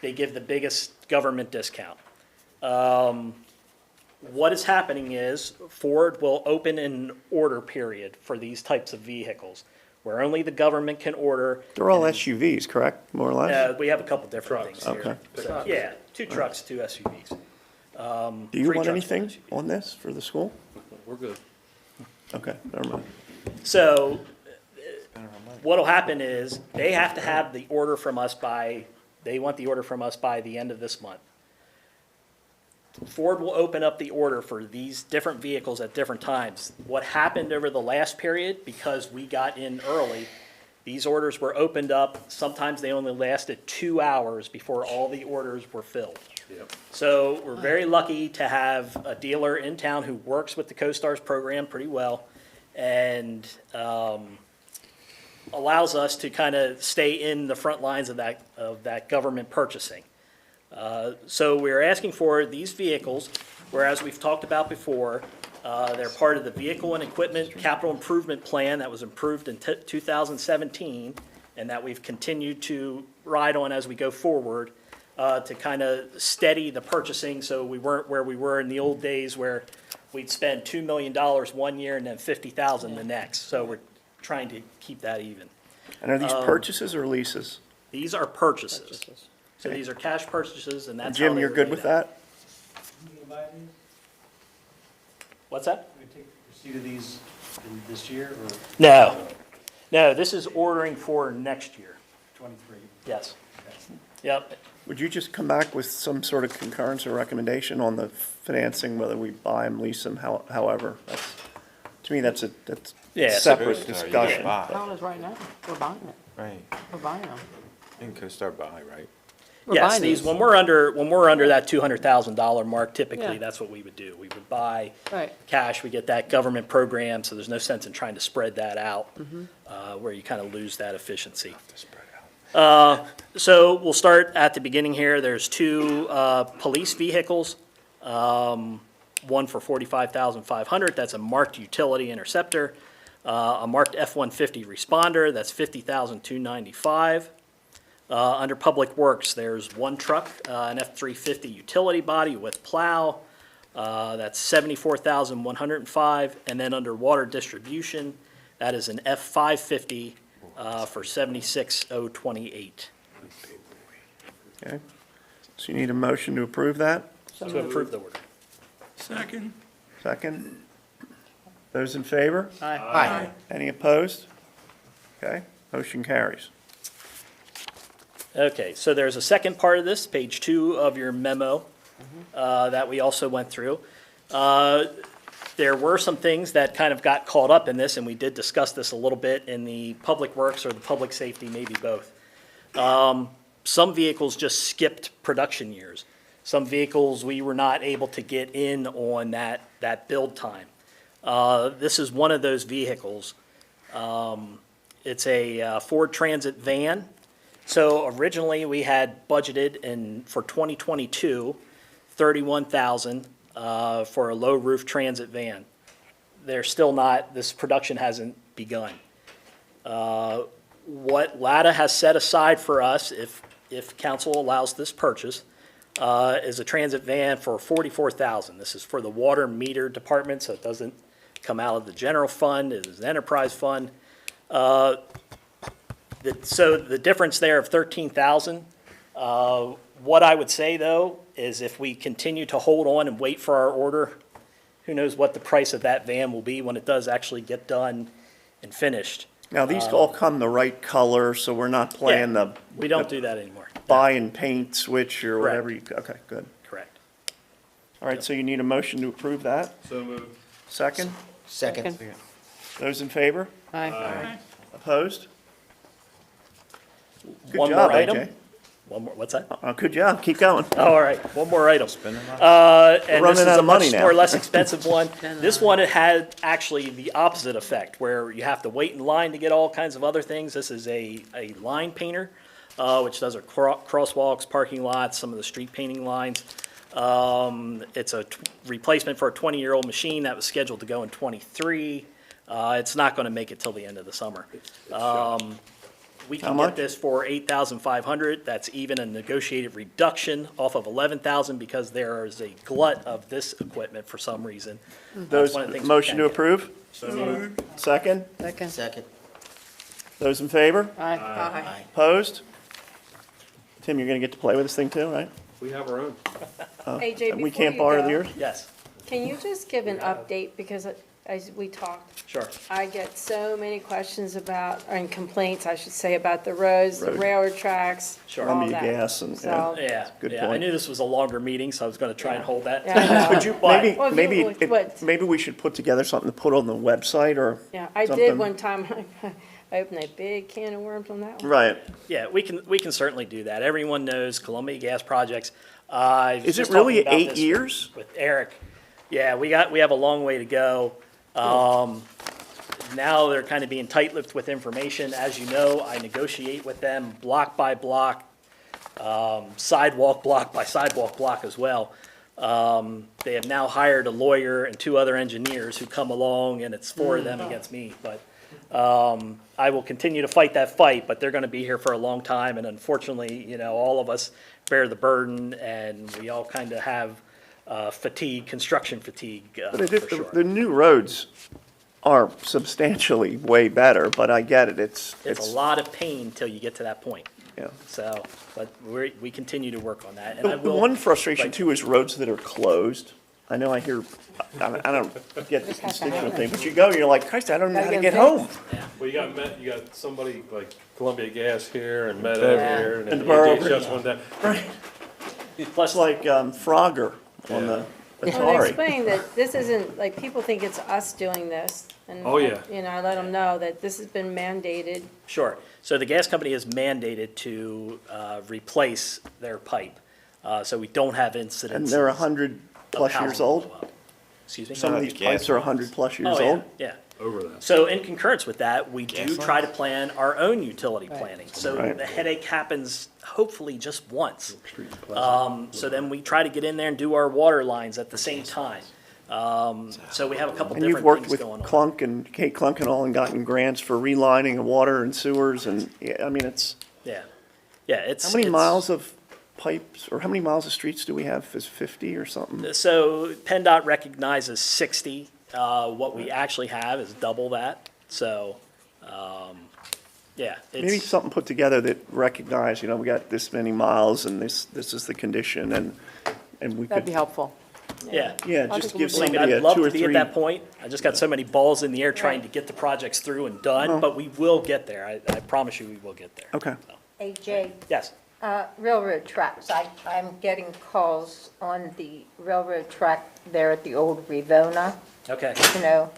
they give the biggest government discount. What is happening is Ford will open an order period for these types of vehicles where only the government can order. They're all SUVs, correct, more or less? We have a couple different things here. Okay. So, yeah, 2 trucks, 2 SUVs. Do you 3 want trucks, anything 1 SUV. on this for the school? We're good. Okay, never mind. So what'll happen is they have to have the order from us they want the order from us by the end of this month. Ford will open up the order for these different vehicles at different times. What happened over the last period, because we got in early, these orders were opened up. Sometimes they only lasted 2 hours before all the orders were filled. Yep. So we're very lucky to have a dealer in town who works with the CoStars program pretty well and allows us to kind of stay in the front lines of that government purchasing. So we're asking for these vehicles, whereas we've talked about before, they're part of the Vehicle and Equipment Capital Improvement Plan that was approved in 2017 and that we've continued to ride on as we go forward to kind of steady the purchasing so we weren't where we were in the old days where we'd spend $2 million one year and then $50,000 the next. So we're trying to keep that even. And are these purchases or leases? These are purchases. So these are cash purchases and that's how Jim, they you're were good laid with out. that? What's that? we take receipt of these in this year or No. No, this is ordering for next year. 23? Yes. Yep. Would you just come back with some sort of concurrence or recommendation on the financing, whether we buy them, lease them, however? To me, that's Yeah, so- separate CoStar, you discussion. gotta buy. How is right now? We're buying it. Right. We're buying them. And CoStar buy, right? We're Yes, buying these, these. when we're under that $200,000 mark, typically, Yeah. that's what we would do. We would buy Right. cash, we get that government program, so there's no sense in trying to spread that out, Mm-hmm. where you kind of lose that efficiency. So we'll start at the beginning here. There's 2 police vehicles, one for $45,500, that's a marked utility interceptor. A marked F-150 responder, that's $50,295. Under Public Works, there's 1 truck, an F-350 utility body with plow, that's $74,105. And then under Water Distribution, that is an F-550 for $76,028. Okay, so you need a motion to approve that? To approve the order. Second. Second? Those in favor? Aye. Any opposed? Okay, motion carries. Okay, so there's a second part of this, page 2 of your memo, that we also went through. There were some things that kind of got caught up in this, and we did discuss this a little bit in the Public Works or the Public Safety, maybe both. Some vehicles just skipped production years. Some vehicles, we were not able to get in on that build time. This is one of those vehicles. It's a Ford Transit van. So originally, we had budgeted for 2022, $31,000 for a low roof transit van. They're still not, this production hasn't begun. What LATA has set aside for us, if council allows this purchase, is a transit van for $44,000. This is for the water meter department, so it doesn't come out of the general fund, it is an enterprise fund. So the difference there of $13,000, what I would say though, is if we continue to hold on and wait for our order, who knows what the price of that van will be when it does actually get done and finished. Now, these all come the right color, so we're not playing the We don't do that anymore. buy and paint switch or Correct. whatever you, okay, good. Correct. All right, so you need a motion to approve that? So moved. Second? Second. Those in favor? Aye. Opposed? Good One job, more item. AJ. One more, what's that? Good job, keep going. All right, one more item. And Running this is out a of money much now. more less expensive one. This one had actually the opposite effect, where you have to wait in line to get all kinds of other things. This is a line painter, which does our crosswalks, parking lots, some of the street painting lines. It's a replacement for a 20-year-old machine that was scheduled to go in '23. It's not gonna make it till the end of the summer. We How can much? get this for 8,500. That's even a negotiated reduction off of 11,000 because there is a glut of this equipment for some reason. That's Those, one of the things we motion can to get. approve? Second? Second. Those in favor? Aye. Opposed? Tim, you're gonna get to play with this thing too, right? We have our own. AJ, We before can't you borrow go, yours? Yes, can you just give an update, because as we talked, sure. I get so many questions about, and complaints, I should say, about the roads, the Road. railroad tracks, Sure. all Columbia that. Gas and, So- Yeah, Good yeah. I point. knew this was a longer meeting, so I was gonna try and hold that. Yeah, I know. Could you, But- maybe, Well, if maybe, you- what- maybe we should put together something to put on the website or Yeah, I something. did one time, I opened a big can of worms on that one. Right. Yeah, we can certainly do that. Everyone knows Columbia Gas Projects. I was Is it just talking really about 8 this years? With Eric. Yeah, we have a long way to go. Now they're kind of being tight-lipped with information. As you know, I negotiate with them block by block, sidewalk block by sidewalk block as well. They have now hired a lawyer and 2 other engineers who come along, and it's 4 of them against me. But I will continue to fight that fight, but they're going to be here for a long time, and unfortunately, all of us bear the burden, and we all kind of have fatigue, construction fatigue, But it for is, sure. the new roads are substantially way better, but I get it, It's a lot of pain till you get to that point. yeah. So, but we continue to work on that, and I The will. one frustration like- too is roads that are closed. I know I hear, I don't get the Just have to constituent have thing, it. but you go, you're like, Christ, I don't know how to Gotta get get home. Well, you got somebody like Columbia Gas here and Meta Yeah. here and And then Borough AJ just one down. Plus, It's like Frogger on the Well, Atari. explain that this isn't, like, people think it's us doing this. And Oh, yeah. I let them know that this has been mandated. sure. So the gas company is mandated to replace their pipe, so we don't have And incidents. they're 100+ of years housing old? go up. Excuse me? Some of these pipes are 100+ years Oh, yeah, old? yeah. Over that. So in concurrence with that, we do try to plan our own utility planning. So Right. the headache happens hopefully just once. So then we try to get in there and do our water lines at the same time. So we have a couple And you've different worked things with going on. Clunk and Kate Clunk and all and gotten grants for relining of water and sewers and, yeah, I mean, it's, Yeah, yeah, it's. how many it's- miles of pipes, or how many miles of streets do we have? Is 50 or something? So PennDOT recognizes 60. What we actually have is double that. So, yeah. Maybe it's something put together that recognize, we got this many miles and this is the condition and we That'd be could, helpul. Yeah. yeah, I'll just just give look at somebody I'd a love 2 or to be 3. at that point. I just got so many balls in the air trying to get the projects through and done, but we will get there. I promise you we will get there. Okay. AJ, Yes. railroad tracks, I'm getting calls on the railroad track there at the old Revona. Okay.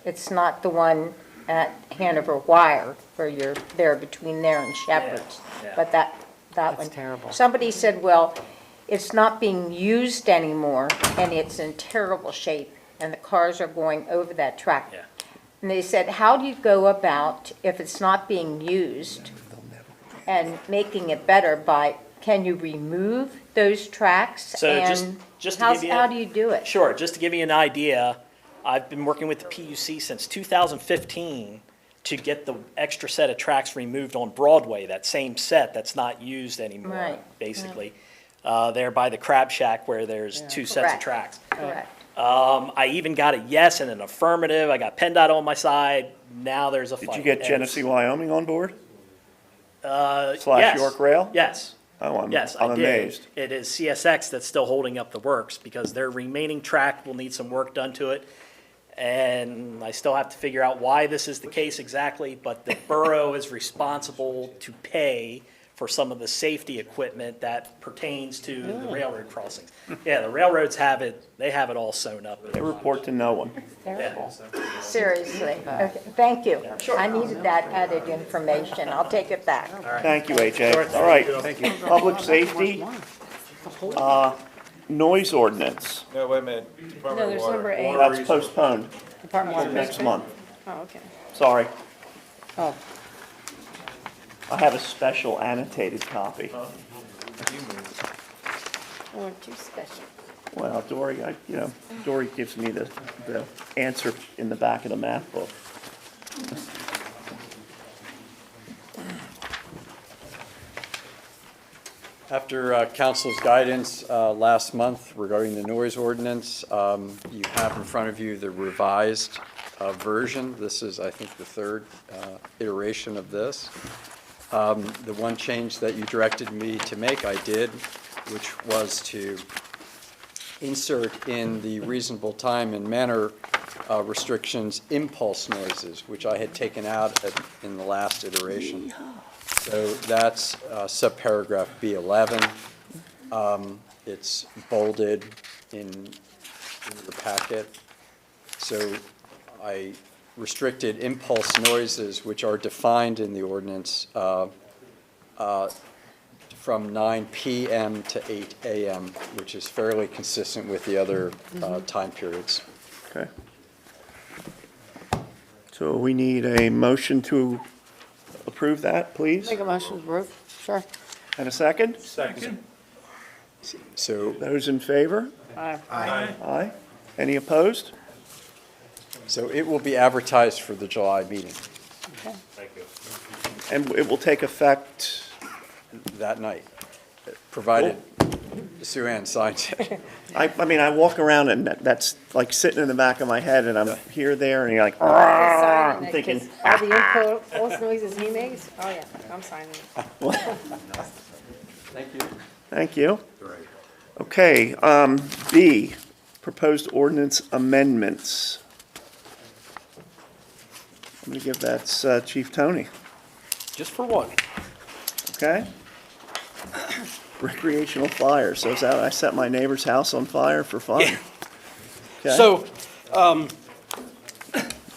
It's not the one at Hanover Wire where you're there between there and Shepherd's. yeah. But that one. That's terrible. Somebody said, well, it's not being used anymore and it's in terrible shape and the cars are going over that track. Yeah. And they said, how do you go about, if it's not being used, and making it better by, can you remove those tracks? So And just to give you. how do you do it? Sure, just to give you an idea, I've been working with the PUC since 2015 to get the extra set of tracks removed on Broadway, that same set that's not used anymore, Right, basically. There by the Crab Shack where there's 2 sets of Correct. tracks. Correct. I even got a yes and an affirmative. I got PennDOT on my side. Now there's a fight. Did you get And Genesee, Wyoming on board? yes. York Rail? Yes. Oh, Yes, I'm I did. amazed. It is CSX that's still holding up the works because their remaining track will need some work done to it. And I still have to figure out why this is the case exactly, but the borough is responsible to pay for some of the safety equipment that pertains to the railroad crossings. Yeah, the railroads have it, they have it all sewn up. They report to no one. Terrible. Seriously. Okay, thank you. I needed that added information. I'll take it back. Thank you, AJ. All right. Thank you. Public safety, noise ordinance. No, wait a minute. No, Department of there's Water. number 8. That's postponed Department of till Water. next month. Oh, okay. Sorry. Oh, I have a special annotated copy. Oh, too special. Well, Dory, Dory gives me the answer in the back of the math book. After council's guidance last month regarding the noise ordinance, you have in front of you the revised version. This is, I think, the third iteration of this. The one change that you directed me to make, I did, which was to insert in the reasonable time and manner restrictions impulse noises, which I had taken out in the last iteration. So that's subparagraph B11. It's bolded in the packet. So I restricted impulse noises, which are defined in the ordinance, from 9 p.m. to 8 a.m., which is fairly consistent with the other time periods. Okay. So we need a motion to approve that, please, Make a motion to approve, sure. and a second? Second. So, Those in favor? Aye. Aye. Any opposed? so it will be advertised for the July meeting Thank you. And it will take effect, that night, provided Sue Ann signs it. I mean, I walk around and that's like sitting in the back of my head and I'm here, there, and you're like, I'm thinking, All the impulse noises he makes, oh yeah, I'm signing it. Thank you. thank you. Okay, B, proposed ordinance amendments. I'm gonna give that Chief Tony, Just for one. okay? Recreational fire, so is that I set my neighbor's house on fire for fun? Okay. So,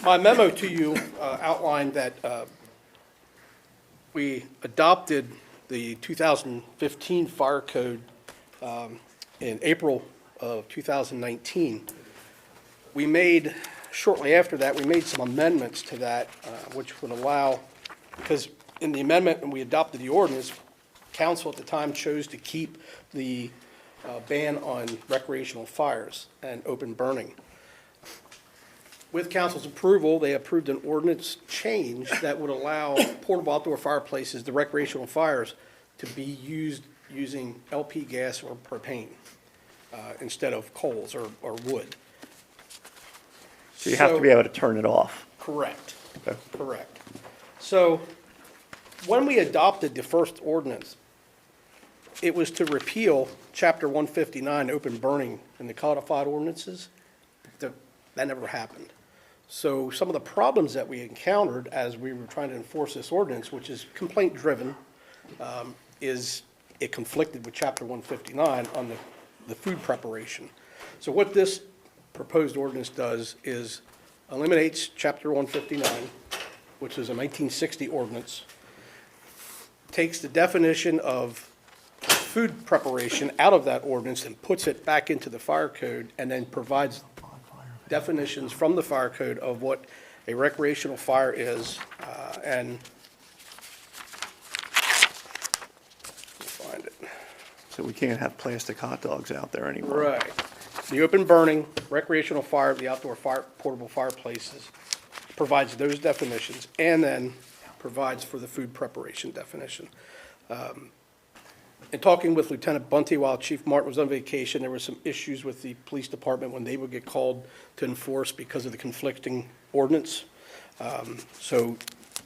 my memo to you outlined that we adopted the 2015 fire code in April of 2019. We made, shortly after that, we made some amendments to that, which would allow, because in the amendment, when we adopted the ordinance, council at the time chose to keep the ban on recreational fires and open burning. With council's approval, they approved an ordinance change that would allow portable outdoor fireplaces, the recreational fires, to be used using LP gas or propane instead of coals or wood. So you have to be able to turn it off. Correct. Okay. Correct. So when we adopted the first ordinance, it was to repeal Chapter 159, open burning in the codified ordinances. That never happened. So some of the problems that we encountered as we were trying to enforce this ordinance, which is complaint-driven, is it conflicted with Chapter 159 on the food preparation. So what this proposed ordinance does is eliminates Chapter 159, which is a 1960 ordinance, takes the definition of food preparation out of that ordinance and puts it back into the fire code, and then provides definitions from the fire code of what a recreational fire is, and find it. So we can't have plastic hot dogs out there anymore. Right. The open burning, recreational fire, the outdoor fire, portable fireplaces, provides those definitions, and then provides for the food preparation definition. In talking with Lieutenant Bunty while Chief Martin was on vacation, there were some issues with the police department when they would get called to enforce because of the conflicting ordinance. So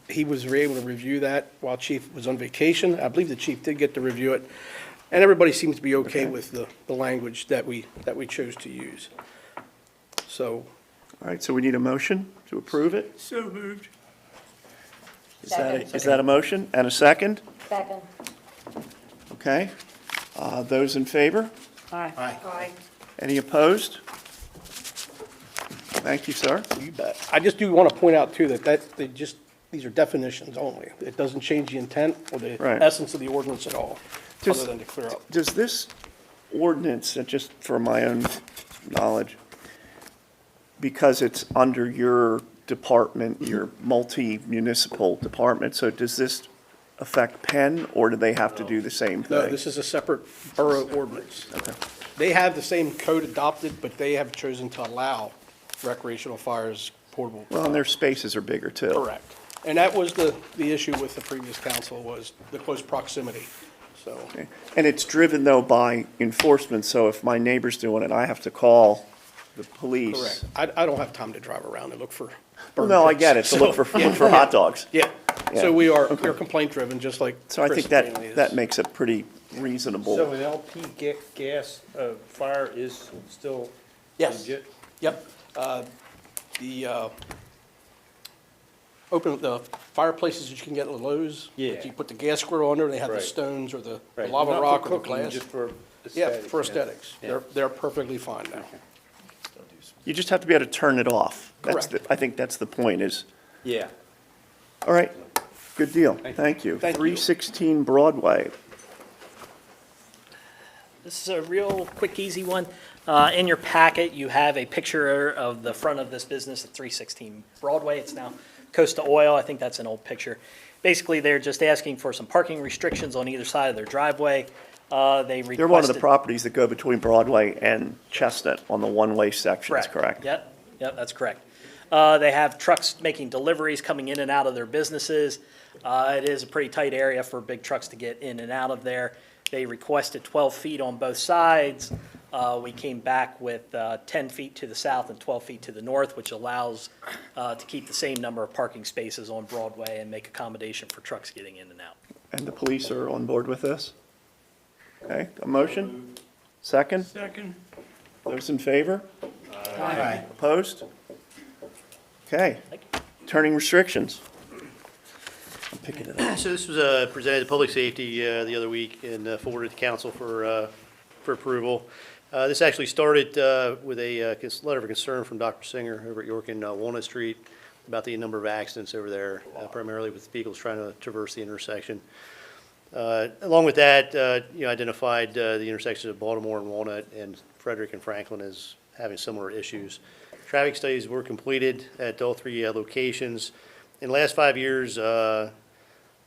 he was able to review that while Chief was on vacation. I believe the chief did get to review it, and everybody seems to be okay with the language that we chose to use. So, All right, so we need a motion to approve it? So moved. Is that a motion? And a second? Second. Okay. Those in favor? Aye. Aye. Any opposed? Thank you, sir. you bet. I just do want to point out too that these are definitions only. It doesn't change the intent or the Right. essence of the ordinance at all, Just- other than to clear up. Does this ordinance, and just for my own knowledge, because it's under your department, your multi-municipal department, so does this affect Penn, or do they have to do the same thing? No, this is a separate borough ordinance. They have the same code adopted, but they have chosen to allow recreational fires, portable. Well, and their spaces are bigger too. Correct. And that was the issue with the previous council, was the close proximity, so. Okay. And it's driven though by enforcement, so if my neighbor's doing it, I have to call the police. Correct. I don't have time to drive around and look for Well, burn no, I pits, get it, to look so- for hot dogs. Yeah, Yeah. so we're complaint driven, just like So I think Chris Manley that, is. that makes it pretty reasonable. So an LP gas fire is still Yes. legit? Yep. The fireplaces that you can get at Lowe's. Yeah. You put the gas grill under, they have the Right. stones or the Right. lava Not for rock or the cooking, glass. just for Yeah, aesthetics, for yeah. aesthetics. Yeah. They're perfectly fine now. You just have to be able to turn it off. That's Correct. I think that's the point is, Yeah. all right, good deal, thank you. Thank you. 316 Broadway. This is a real quick, easy one. In your packet, you have a picture of the front of this business at 316 Broadway. It's now Costa Oil. I think that's an old picture. Basically, they're just asking for some parking restrictions on either side of their driveway. They requested. They're one of the properties that go between Broadway and Chestnut on the one-way sections, correct? Yep, that's correct. They have trucks making deliveries coming in and out of their businesses. It is a pretty tight area for big trucks to get in and out of there. They requested 12 feet on both sides. We came back with 10 feet to the south and 12 feet to the north, which allows to keep the same number of parking spaces on Broadway and make accommodation for trucks getting in and out. And the police are on board with this? Okay, a motion? Second? Second. Those in favor? Aye. Opposed? Okay, turning restrictions. I'm picking it up. So this was presented to Public Safety the other week and forwarded to council for approval. This actually started with a letter of concern from Dr. Singer over at York and Walnut Street about the number of accidents over there, primarily with vehicles trying to traverse the intersection. Along with that, identified the intersections of Baltimore and Walnut and Frederick and Franklin as having similar issues. Traffic studies were completed at all three locations. In the last 5 years,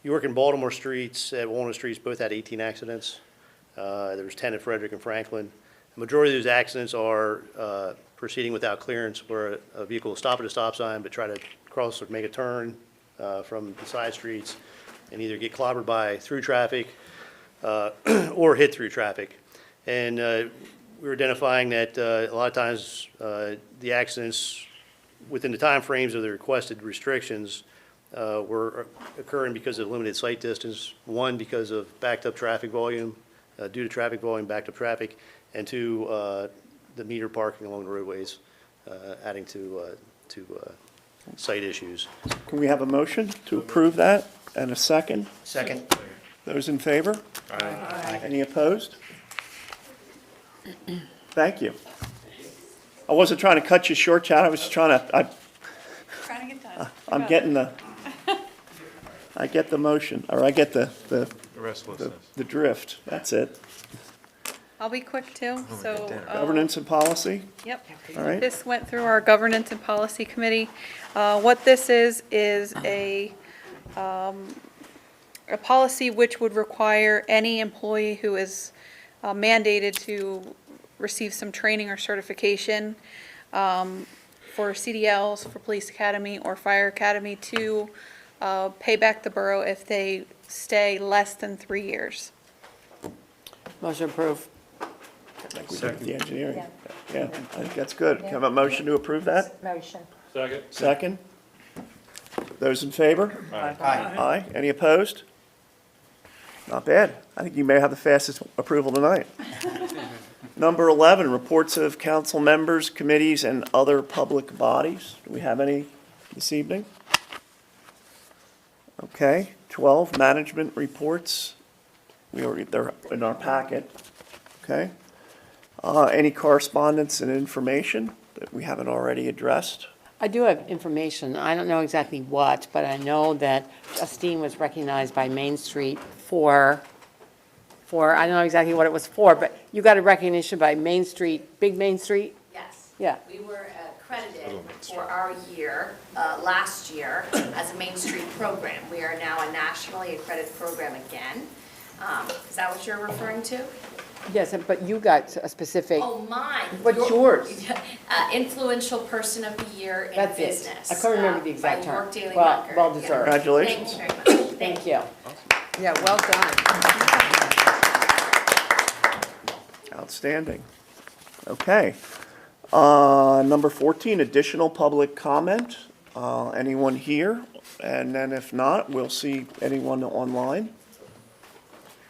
York and Baltimore streets at Walnut Streets both had 18 accidents. There was 10 at Frederick and Franklin. The majority of those accidents are proceeding without clearance, where a vehicle will stop at a stop sign but try to cross or make a turn from the side streets and either get clobbered by through traffic or hit through traffic. And we were identifying that a lot of times the accidents within the timeframes of the requested restrictions were occurring because of limited sight distance. One, because of backed up traffic volume, due to traffic volume, backed up traffic, and two, the meter parking along the roadways, adding to site issues. Can we have a motion to approve that and a second? Second. Those in favor? Aye. Any opposed? Thank you. I wasn't trying to cut you short, Chad, I was just trying to, Trying to get done. I'm getting I get the motion, or I get the drift, that's it. I'll be quick too, so. Governance and policy? Yep. All right. This went through our Governance and Policy Committee. What this is a policy which would require any employee who is mandated to receive some training or certification for CDLs, for Police Academy or Fire Academy to pay back the borough if they stay less than 3 years. Motion approved. Like we did with the engineering. Yeah, I think that's good. Can I have a motion to approve that? Motion. Second. Second? Those in favor? Aye. Aye. Any opposed? Not bad. I think you may have the fastest approval tonight. Number 11, reports of council members, committees, and other public bodies. Do we have any this evening? Okay. 12, management reports. They're in our packet. Okay. Any correspondence and information that we haven't already addressed? I do have information. I don't know exactly what, but I know that Justine was recognized by Main Street for, I don't know exactly what it was for, but you got a recognition by Main Street, Big Main Street? Yes. Yeah. We were accredited for our year, last year, as a Main Street program. We are now a nationally accredited program again. Is that what you're referring to? Yes, but you got a specific, Oh, mine. what's yours? Influential person of the year in That's it. business. I couldn't remember the by exact term. York Daily Well- Record. well Yeah. deserved. Congratulations. Thank you very much. Thank you. Yeah, well done. Outstanding. Okay. Number 14, additional public comment. Anyone here? And then if not, we'll see anyone online.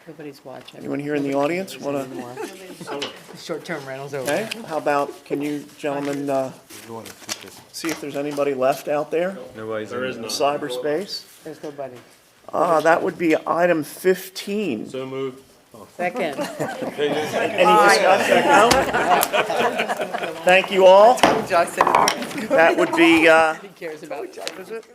Nobody's watching. Anyone here in the audience want to? Short-term rentals over. Okay, how about, can you gentlemen see if there's anybody left out there? Nobody's There in is the- none. Cyberspace? There's nobody. That would be item 15. So moved. Second. Any discussion? No? Thank you all. Josh said That would be, he cares about. is it?